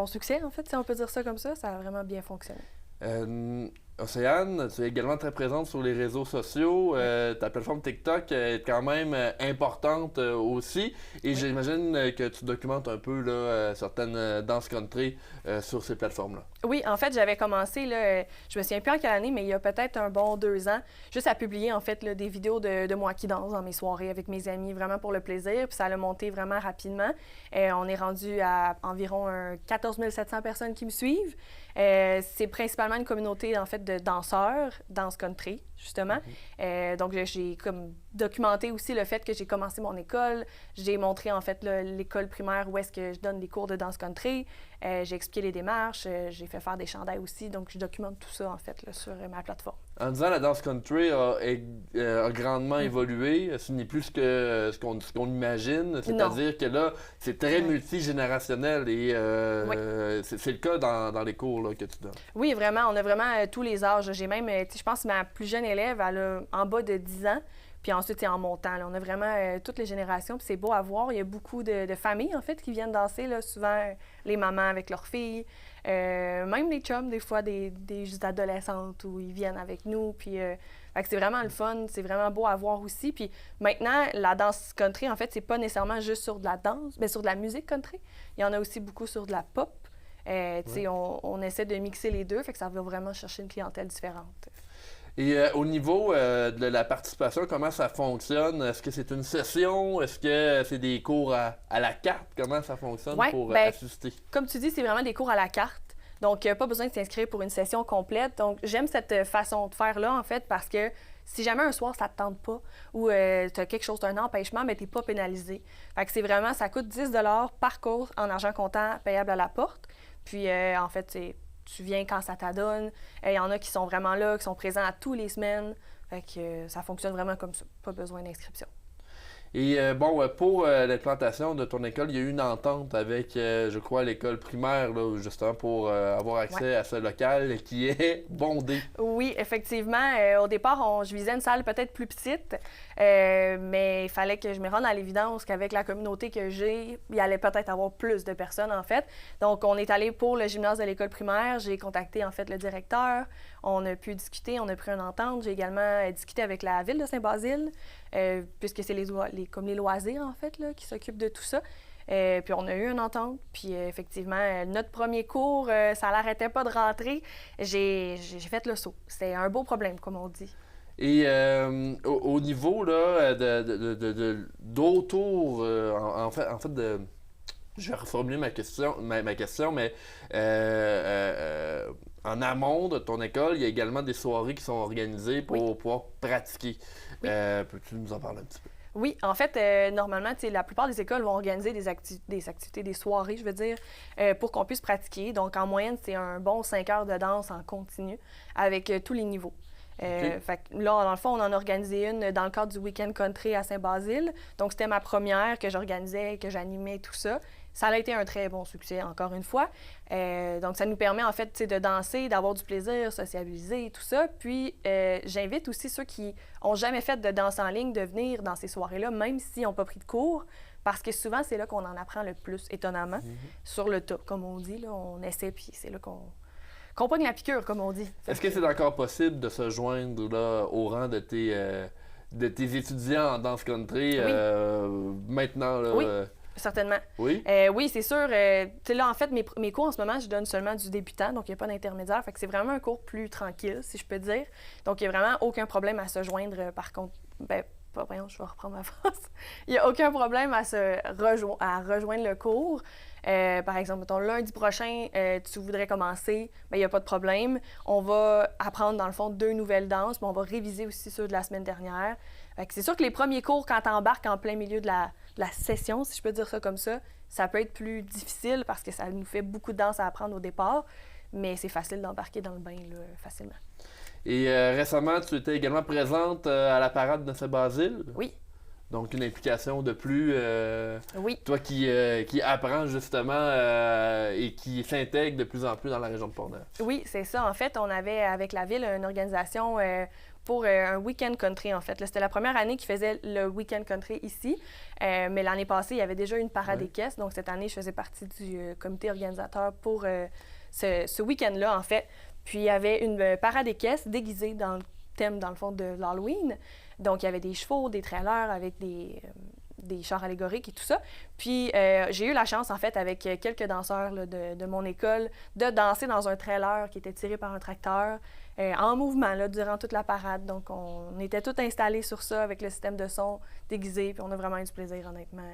succès en fait si on peut dire ça comme ça. Ça a vraiment bien fonctionné. Océane, tu es également très présente sur les réseaux sociaux. Ta plateforme TikTok est quand même importante aussi. Et j'imagine que tu documentes un peu là, certaines danses country sur ces plateformes-là. Oui, en fait, j'avais commencé, là, je me souviens plus en quelle année, mais il y a peut-être un bon 2 ans, juste à publier en fait là, des vidéos de moi qui danse dans mes soirées avec mes amis, vraiment pour le plaisir. Puis ça a monté vraiment rapidement. On est rendu à environ 14 700 personnes qui me suivent. C'est principalement une communauté en fait de danseurs, danse country, justement. Donc, j'ai comme documenté aussi le fait que j'ai commencé mon école. J'ai montré en fait l'école primaire où est-ce que je donne des cours de danse country. J'ai expliqué les démarches. J'ai fait faire des chandails aussi. Donc, je documente tout ça en fait là, sur ma plateforme. En disant la danse country a grandement évolué, ce n'est plus ce qu'on imagine. C'est-à-dire que là, c'est très multigénérationnel et c'est le cas dans les cours là, que tu donnes. Oui, vraiment. On a vraiment tous les âges. J'ai même, je pense que ma plus jeune élève, elle a en bas de 10 ans. Puis ensuite, c'est en montant. Là. On a vraiment toutes les générations. Puis c'est beau à voir. Il y a beaucoup de familles, en fait, qui viennent danser. Là. Souvent, les mamans avec leurs filles. Même les chums, des fois, des adolescentes où ils viennent avec nous. Puis fait que c'est vraiment le fun. C'est vraiment beau à voir aussi. Puis maintenant, la danse country, en fait, c'est pas nécessairement juste sur de la danse, mais sur de la musique country. Il y en a aussi beaucoup sur de la pop. On essaie de mixer les deux. Fait que ça va vraiment chercher une clientèle différente. Et au niveau de la participation, comment ça fonctionne? Est-ce que c'est une session? Est-ce que c'est des cours à la carte? Comment ça fonctionne pour assister? Comme tu dis, c'est vraiment des cours à la carte. Donc, pas besoin de s'inscrire pour une session complète. Donc, j'aime cette façon de faire-là, en fait, parce que si jamais un soir, ça ne te tente pas ou tu as quelque chose, un empêchement, mais tu n'es pas pénalisé. Fait que c'est vraiment, ça coûte 10 $ par cours en argent comptant payable à la porte. Puis, en fait, tu viens quand ça t'adonne. Il y en a qui sont vraiment là, qui sont présents à tous les semaines. Fait que ça fonctionne vraiment comme ça. Pas besoin d'inscription. Et pour l'implantation de ton école, il y a eu une entente avec, je crois, l'école primaire, là, justement, pour avoir accès à ce local qui est bondé. Oui, effectivement. Au départ, je visais une salle peut-être plus petite, mais il fallait que je me rende à l'évidence qu'avec la communauté que j'ai, il allait peut-être avoir plus de personnes, en fait. Donc, on est allé pour le gymnase de l'école primaire. J'ai contacté, en fait, le directeur. On a pu discuter, on a pris une entente. J'ai également discuté avec la ville de Saint-Basile, puisque c'est comme les loisirs, en fait, là, qui s'occupent de tout ça. Puis on a eu une entente. Puis effectivement, notre premier cours, ça n'arrêtait pas de rentrer. J'ai fait le saut. C'était un beau problème, comme on dit. Et au niveau là, d'autour, en fait je vais reformuler ma question, mais en amont de ton école, il y a également des soirées qui sont organisées pour pouvoir pratiquer. Oui. Peux-tu nous en parler un petit peu? Oui, en fait, normalement, la plupart des écoles vont organiser des activités, des soirées, je veux dire, pour qu'on puisse pratiquer. Donc, en moyenne, c'est un bon 5 heures de danse en continu avec tous les niveaux. Fait que là, dans le fond, on en a organisé une dans le cadre du Week-end Country à Saint-Basile. Donc, c'était ma première que j'organisais, que j'animais, tout ça. Ça a été un très bon succès, encore une fois. Donc, ça nous permet, en fait, de danser, d'avoir du plaisir, sociabiliser, tout ça. Puis, j'invite aussi ceux qui n'ont jamais fait de danse en ligne de venir dans ces soirées-là, même s'ils n'ont pas pris de cours, parce que souvent, c'est là qu'on en apprend le plus, étonnamment, sur le tas, comme on dit. Là, on essaie, puis c'est là qu'on pogne la piqûre, comme on dit. Est-ce que c'est encore possible de se joindre là, au rang de tes étudiants en danse country maintenant? Là, oui, certainement. Oui? Oui, c'est sûr. Là, en fait, mes cours en ce moment, je donne seulement du débutant, donc il n'y a pas d'intermédiaire. Fait que c'est vraiment un cours plus tranquille, si je peux dire. Donc, il n'y a vraiment aucun problème à se joindre. Par contre, voyons, je vais reprendre ma phrase. Il n'y a aucun problème à rejoindre le cours. Par exemple, mettons, lundi prochain, tu voudrais commencer, il n'y a pas de problème. On va apprendre, dans le fond, 2 nouvelles danses, mais on va réviser aussi ceux de la semaine dernière. C'est sûr que les premiers cours, quand tu embarques en plein milieu de la session, si je peux dire ça comme ça peut être plus difficile parce que ça nous fait beaucoup de danse à apprendre au départ, mais c'est facile d'embarquer dans le bain là, facilement. Et récemment, tu étais également présente à la parade de Saint-Basile. Oui. Donc, une implication de plus. Oui. Toi qui apprends justement et qui s'intègre de plus en plus dans la région de Portneuf. Oui, c'est ça. En fait, on avait avec la ville une organisation pour un week-end country, en fait. C'était la première année qu'ils faisaient le week-end country ici. Mais l'année passée, il y avait déjà une parade des caisses. Donc, cette année, je faisais partie du comité organisateur pour ce week-end-là, en fait. Puis, il y avait une parade des caisses déguisée dans le thème, dans le fond, de l'Halloween. Donc, il y avait des chevaux, des trailers avec des chars allégoriques et tout ça. Puis, j'ai eu la chance, en fait, avec quelques danseurs là, de mon école, de danser dans un trailer qui était tiré par un tracteur, en mouvement, là, durant toute la parade. Donc, on était tous installés sur ça avec le système de son déguisé, puis on a vraiment eu du plaisir, honnêtement.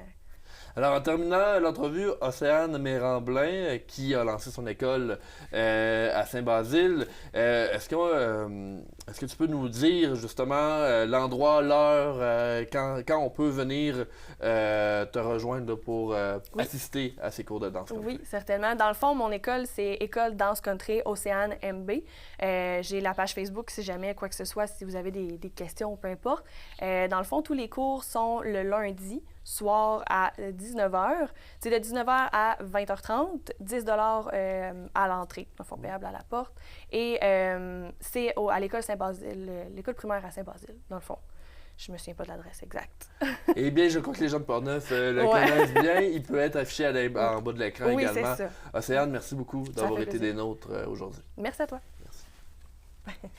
Alors, en terminant l'entrevue, Océane Méramblin, qui a lancé son école à Saint-Basile, est-ce que tu peux nous dire justement l'endroit, l'heure, quand on peut venir te rejoindre pour assister à ces cours de danse country? Oui, certainement. Dans le fond, mon école, c'est École Danse Country Océane MB. J'ai la page Facebook si jamais quoi que ce soit, si vous avez des questions, peu importe. Dans le fond, tous les cours sont le lundi soir à 19h. C'est de 19h à 20h30, 10 $ à l'entrée, dans le fond payable à la porte. Et c'est à l'école Saint-Basile, l'école primaire à Saint-Basile, dans le fond. Je me souviens pas de l'adresse exacte. Eh bien, je crois que les gens de Portneuf le connaissent bien. Il peut être affiché en bas de l'écran également. Oui, c'est ça. Océane, merci beaucoup d'avoir été des nôtres aujourd'hui. Merci à toi. Merci.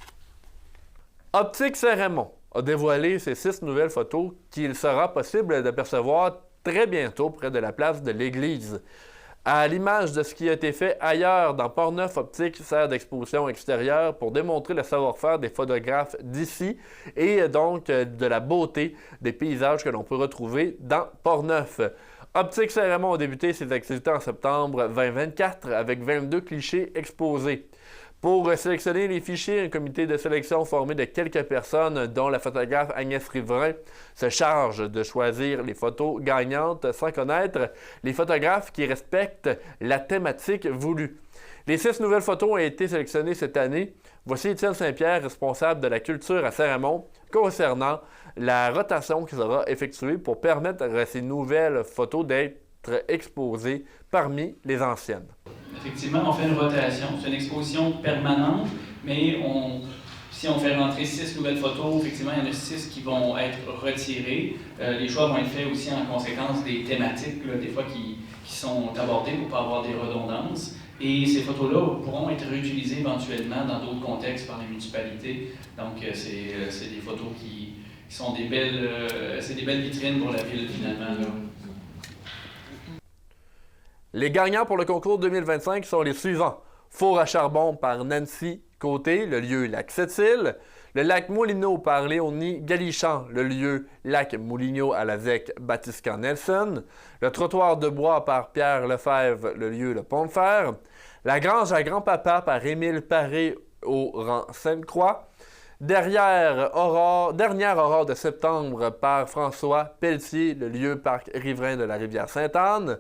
Optique Saint-Raymond a dévoilé ses 6 nouvelles photos qu'il sera possible d'apercevoir très bientôt près de la place de l'église. À l'image de ce qui a été fait ailleurs dans Portneuf, Optique sert d'exposition extérieure pour démontrer le savoir-faire des photographes d'ici et donc de la beauté des paysages que l'on peut retrouver dans Portneuf. Optique Saint-Raymond a débuté ses activités en septembre 2024 avec 22 clichés exposés. Pour sélectionner les fichiers, un comité de sélection formé de quelques personnes, dont la photographe Agnès Riverain, se charge de choisir les photos gagnantes sans connaître les photographes qui respectent la thématique voulue. Les 6 nouvelles photos ont été sélectionnées cette année. Voici Étienne Saint-Pierre, responsable de la culture à Saint-Raymond, concernant la rotation qui sera effectuée pour permettre à ces nouvelles photos d'être exposées parmi les anciennes. Effectivement, on fait une rotation. C'est une exposition permanente, mais si on fait rentrer 6 nouvelles photos, effectivement, il y en a 6 qui vont être retirées. Les choix vont être faits aussi en conséquence des thématiques, là, des fois qui sont abordées pour ne pas avoir des redondances. Et ces photos-là pourront être réutilisées éventuellement dans d'autres contextes par les municipalités. Donc, c'est des photos qui sont des belles vitrines pour la ville, finalement, là. Les gagnants pour le concours 2025 sont les suivants. Four à charbon par Nancy Côté, le lieu Lac Sept-Îles. Le lac Moulineau par Léonie Galichan, le lieu Lac Moulineau à la ZEC Batiscan-Nelson. Le trottoir de bois par Pierre Lefebvre, le lieu Le Pont de Fer. La grange à grand-papa par Émile Paré au rang Sainte-Croix. Dernière aurore de septembre par François Pelletier, le lieu Parc Riverain de la Rivière-Sainte-Anne.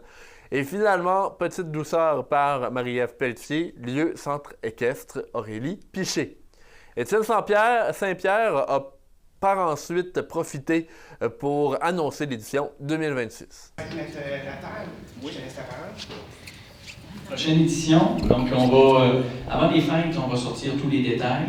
Et finalement, Petite Douceur par Marie-Ève Pelletier, lieu Centre équestre Aurélie Piché. Étienne Saint-Pierre a par ensuite profité pour annoncer l'édition 2026. Prochaine édition, donc on va, avant les fêtes, on va sortir tous les détails.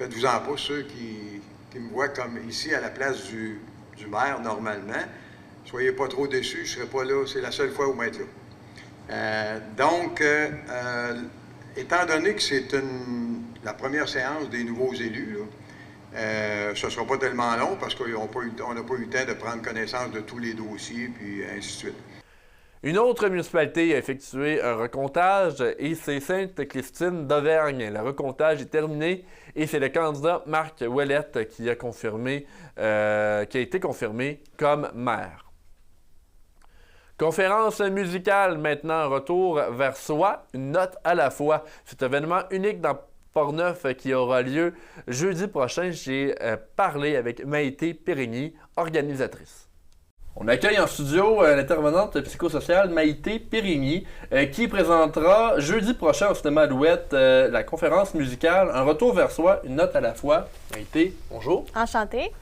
faites-vous-en pas, ceux qui me voient comme ici à la place du maire normalement. Soyez pas trop déçus, je ne serai pas là, c'est la seule fois où je vais être là. Donc, étant donné que c'est la première séance des nouveaux élus, là, ce ne sera pas tellement long parce qu'on n'a pas eu le temps de prendre connaissance de tous les dossiers, puis ainsi de suite. Une autre municipalité a effectué un recomptage et c'est Sainte-Christine d'Auvergne. Le recomptage est terminé et c'est le candidat Marc Ouellette qui a été confirmé comme maire. Conférence musicale maintenant, retour vers soi, une note à la fois. Cet événement unique dans Portneuf qui aura lieu jeudi prochain. J'ai parlé avec Maïté Périgny, organisatrice. On accueille en studio l'intervenante psychosociale Maïté Périgny qui présentera jeudi prochain au cinéma Alouette la conférence musicale Un retour vers soi, une note à la fois. Maïté, bonjour. Enchantée.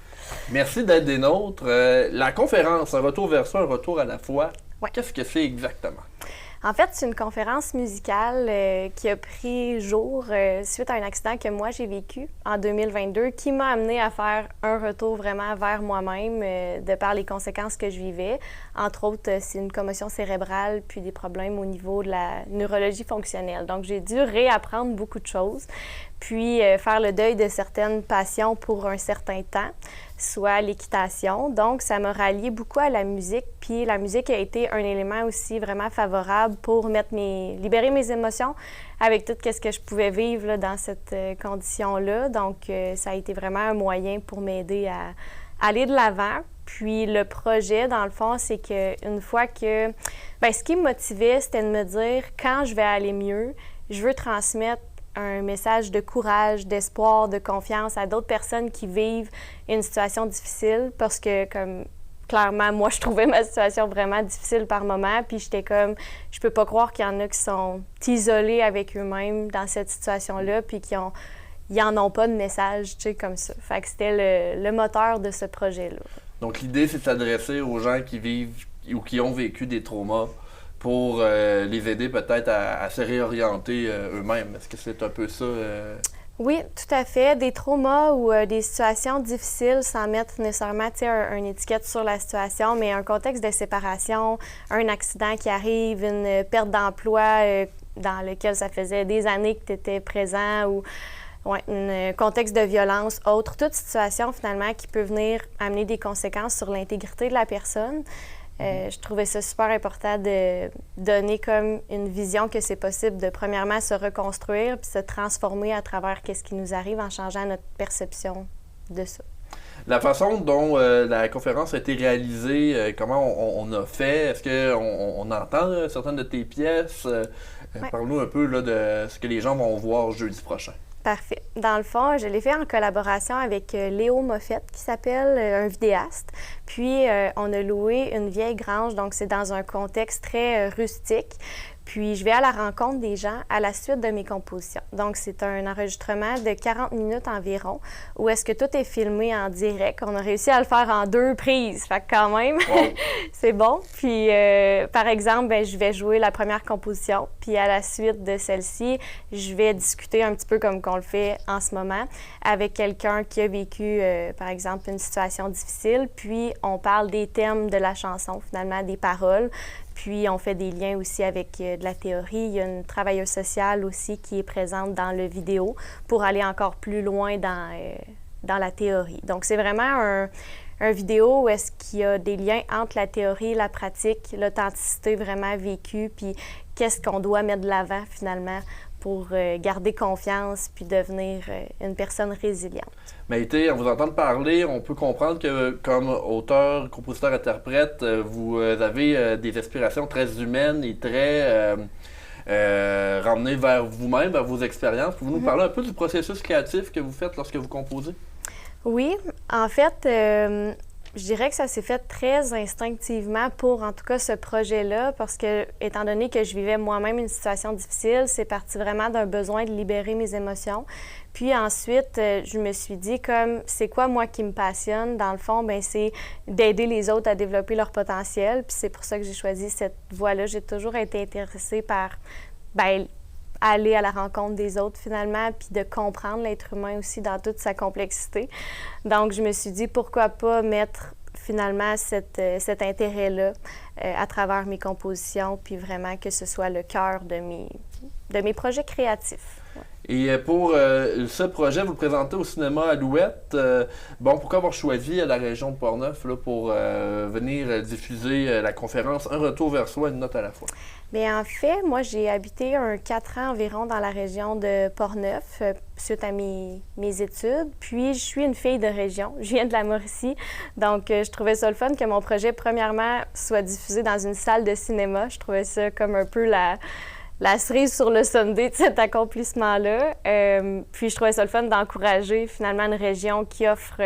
Merci d'être des nôtres. La conférence Un retour vers soi, un retour à la fois, qu'est-ce que c'est exactement? En fait, c'est une conférence musicale qui a pris jour suite à un accident que moi j'ai vécu en 2022 qui m'a amené à faire un retour vraiment vers moi-même de par les conséquences que je vivais. Entre autres, c'est une commotion cérébrale puis des problèmes au niveau de la neurologie fonctionnelle. Donc, j'ai dû réapprendre beaucoup de choses puis faire le deuil de certaines passions pour un certain temps, soit l'équitation. Donc, ça m'a rallié beaucoup à la musique, puis la musique a été un élément aussi vraiment favorable pour libérer mes émotions avec tout ce que je pouvais vivre là, dans cette condition-là. Donc, ça a été vraiment un moyen pour m'aider à aller de l'avant. Puis le projet, dans le fond, c'est qu'une fois que... ce qui me motivait, c'était de me dire, quand je vais aller mieux, je veux transmettre un message de courage, d'espoir, de confiance à d'autres personnes qui vivent une situation difficile parce que, comme clairement, moi, je trouvais ma situation vraiment difficile par moment, puis j'étais comme, je peux pas croire qu'il y en a qui sont isolés avec eux-mêmes dans cette situation-là, puis ils en ont pas de message, tu sais, comme ça. Fait que c'était le moteur de ce projet-là. Donc, l'idée, c'est de s'adresser aux gens qui vivent ou qui ont vécu des traumas pour les aider peut-être à se réorienter eux-mêmes. Est-ce que c'est un peu ça? Oui, tout à fait. Des traumas ou des situations difficiles sans mettre nécessairement une étiquette sur la situation, mais un contexte de séparation, un accident qui arrive, une perte d'emploi dans lequel ça faisait des années que tu étais présent ou un contexte de violence, autre, toute situation finalement qui peut venir amener des conséquences sur l'intégrité de la personne. Je trouvais ça super important de donner comme une vision que c'est possible de, premièrement, se reconstruire puis se transformer à travers ce qui nous arrive en changeant notre perception de ça. La façon dont la conférence a été réalisée, comment on a fait, est-ce qu'on entend certaines de tes pièces? Parle-nous un peu là, de ce que les gens vont voir jeudi prochain. Parfait. Dans le fond, je l'ai fait en collaboration avec Léo Moffett, qui s'appelle un vidéaste. Puis, on a loué une vieille grange, donc c'est dans un contexte très rustique. Puis, je vais à la rencontre des gens à la suite de mes compositions. Donc, c'est un enregistrement de 40 minutes environ, où est-ce que tout est filmé en direct. On a réussi à le faire en 2 prises, fait que quand même, wow. C'est bon. Puis, par exemple, je vais jouer la première composition, puis à la suite de celle-ci, je vais discuter un petit peu comme qu'on le fait en ce moment, avec quelqu'un qui a vécu, par exemple, une situation difficile, puis on parle des thèmes de la chanson, finalement, des paroles. Puis, on fait des liens aussi avec de la théorie. Il y a une travailleuse sociale aussi qui est présente dans le vidéo pour aller encore plus loin dans la théorie. Donc, c'est vraiment un vidéo où est-ce qu'il y a des liens entre la théorie, la pratique, l'authenticité vraiment vécue, puis qu'est-ce qu'on doit mettre de l'avant finalement pour garder confiance puis devenir une personne résiliente. Maïté, en vous entendant parler, on peut comprendre que comme auteur, compositeur, interprète, vous avez des aspirations très humaines et très ramenées vers vous-même, vers vos expériences. Pouvez-vous nous parler un peu du processus créatif que vous faites lorsque vous composez? Oui, en fait, je dirais que ça s'est fait très instinctivement pour, en tout cas, ce projet-là, parce que, étant donné que je vivais moi-même une situation difficile, c'est parti vraiment d'un besoin de libérer mes émotions. Puis ensuite, je me suis dit, comme, c'est quoi, moi, qui me passionne? Dans le fond, bien, c'est d'aider les autres à développer leur potentiel. Puis c'est pour ça que j'ai choisi cette voie-là. J'ai toujours été intéressée par, bien, aller à la rencontre des autres finalement, puis de comprendre l'être humain aussi dans toute sa complexité. Donc, je me suis dit, pourquoi pas mettre finalement cet intérêt-là à travers mes compositions, puis vraiment que ce soit le cœur de mes projets créatifs. Ouais. Et pour ce projet, vous le présentez au cinéma Alouette. Pourquoi avoir choisi la région de Portneuf là, pour venir diffuser la conférence « Un retour vers soi, une note à la fois ». Bien, en fait, moi, j'ai habité 4 ans environ dans la région de Portneuf suite à mes études. Puis, je suis une fille de région. Je viens de la Mauricie. Donc, je trouvais ça le fun que mon projet, premièrement, soit diffusé dans une salle de cinéma. Je trouvais ça comme un peu la cerise sur le sundae de cet accomplissement-là. Puis, je trouvais ça le fun d'encourager, finalement, une région qui offre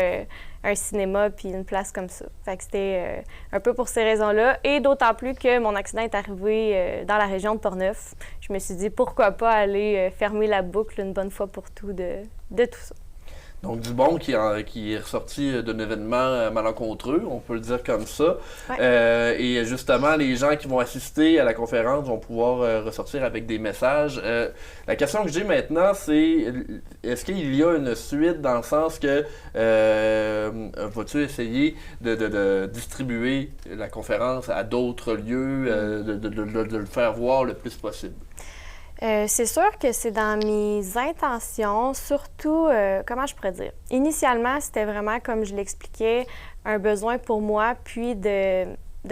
un cinéma puis une place comme ça. Fait que c'était un peu pour ces raisons-là. Et d'autant plus que mon accident est arrivé dans la région de Portneuf. Je me suis dit, pourquoi pas aller fermer la boucle une bonne fois pour tout de tout ça. Donc, du bon qui est ressorti d'un événement malencontreux, on peut le dire comme ça. Ouais. Et justement, les gens qui vont assister à la conférence vont pouvoir ressortir avec des messages. La question que j'ai maintenant, c'est est-ce qu'il y a une suite dans le sens que vas-tu essayer de distribuer la conférence à d'autres lieux, de le faire voir le plus possible? C'est sûr que c'est dans mes intentions, surtout, comment je pourrais dire? Initialement, c'était vraiment, comme je l'expliquais, un besoin pour moi, puis de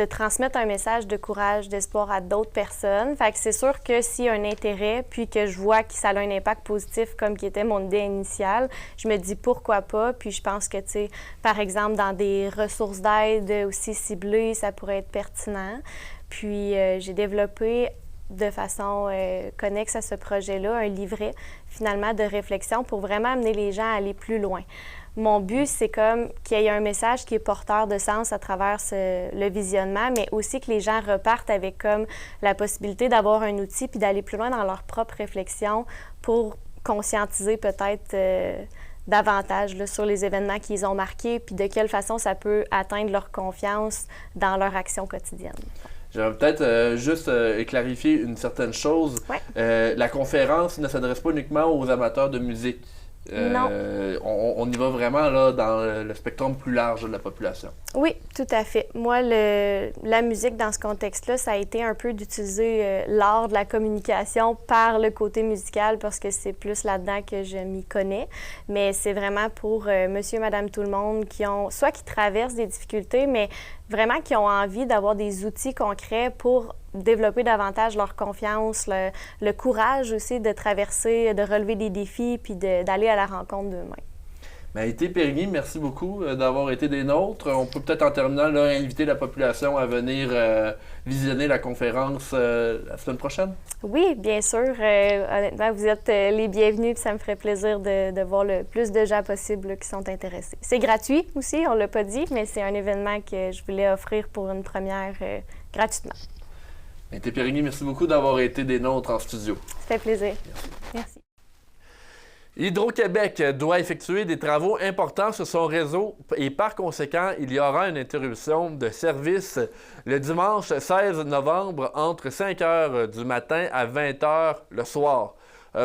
transmettre un message de courage, d'espoir à d'autres personnes. Fait que c'est sûr que s'il y a un intérêt, puis que je vois que ça a un impact positif comme qui était mon idée initiale, je me dis pourquoi pas. Puis je pense que, tu sais, par exemple, dans des ressources d'aide aussi ciblées, ça pourrait être pertinent. Puis j'ai développé de façon connexe à ce projet-là, un livret, finalement, de réflexion pour vraiment amener les gens à aller plus loin. Mon but, c'est comme qu'il y ait un message qui est porteur de sens à travers le visionnement, mais aussi que les gens repartent avec comme la possibilité d'avoir un outil puis d'aller plus loin dans leur propre réflexion pour conscientiser peut-être davantage là, sur les événements qu'ils ont marqués puis de quelle façon ça peut atteindre leur confiance dans leur action quotidienne. J'aimerais peut-être juste clarifier une certaine chose. Ouais. La conférence ne s'adresse pas uniquement aux amateurs de musique. Non. On y va vraiment là, dans le spectre plus large de la population. Oui, tout à fait. Moi, la musique dans ce contexte-là, ça a été un peu d'utiliser l'art de la communication par le côté musical parce que c'est plus là-dedans que je m'y connais. Mais c'est vraiment pour monsieur, madame, tout le monde qui traversent des difficultés, mais vraiment qui ont envie d'avoir des outils concrets pour développer davantage leur confiance, le courage aussi de traverser, de relever des défis puis d'aller à la rencontre d'eux-mêmes. Maïté Périgny, merci beaucoup d'avoir été des nôtres. On peut peut-être en terminant là, inviter la population à venir visionner la conférence la semaine prochaine? Oui, bien sûr. Honnêtement, vous êtes les bienvenus puis ça me ferait plaisir de voir le plus de gens possible là, qui sont intéressés. C'est gratuit aussi, on ne l'a pas dit, mais c'est un événement que je voulais offrir pour une première gratuitement. Maïté Périgny, merci beaucoup d'avoir été des nôtres en studio. Ça fait plaisir. Merci. Hydro-Québec doit effectuer des travaux importants sur son réseau et par conséquent, il y aura une interruption de service le dimanche 16 novembre entre 5 h du matin à 20 h le soir.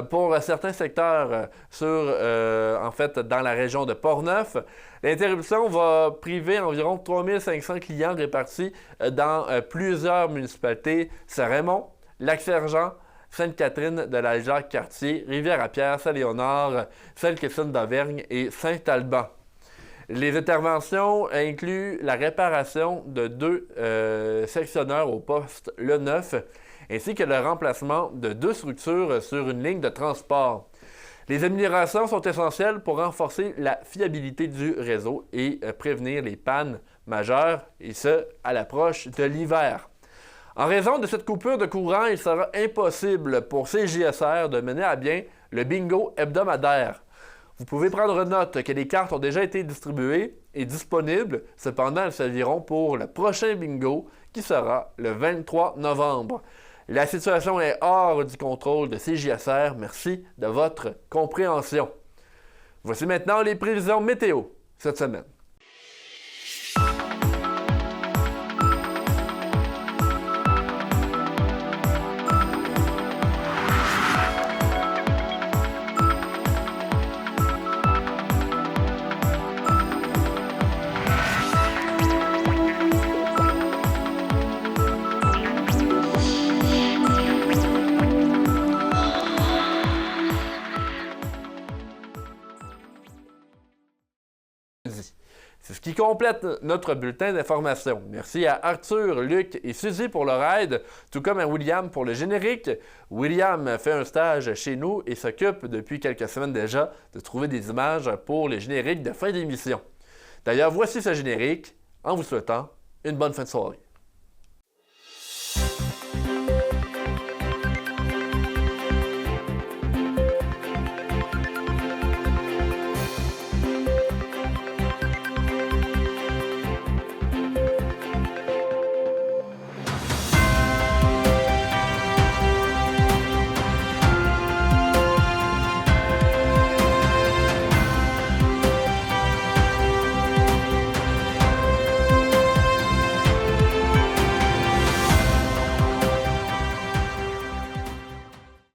Pour certains secteurs dans la région de Portneuf, l'interruption va priver environ 3500 clients répartis dans plusieurs municipalités, Saint-Raymond, Lac-Sergent, Sainte-Catherine de la Jacques-Cartier, Rivière-à-Pierre, Saint-Léonard, Sainte-Christine d'Auvergne et Saint-Alban. Les interventions incluent la réparation de 2 sectionneurs au poste Le Neuf, ainsi que le remplacement de 2 structures sur une ligne de transport. Les améliorations sont essentielles pour renforcer la fiabilité du réseau et prévenir les pannes majeures, et ce, à l'approche de l'hiver. En raison de cette coupure de courant, il sera impossible pour CJSR de mener à bien le bingo hebdomadaire. Vous pouvez prendre note que les cartes ont déjà été distribuées et disponibles, cependant elles serviront pour le prochain bingo qui sera le 23 novembre. La situation est hors du contrôle de CJSR. Merci de votre compréhension. Voici maintenant les prévisions météo cette semaine. C'est ce qui complète notre bulletin d'information. Merci à Arthur, Luc et Suzy pour leur aide, tout comme à William pour le générique. William fait un stage chez nous et s'occupe depuis quelques semaines déjà de trouver des images pour les génériques de fin d'émission. D'ailleurs, voici ce générique en vous souhaitant une bonne fin de soirée.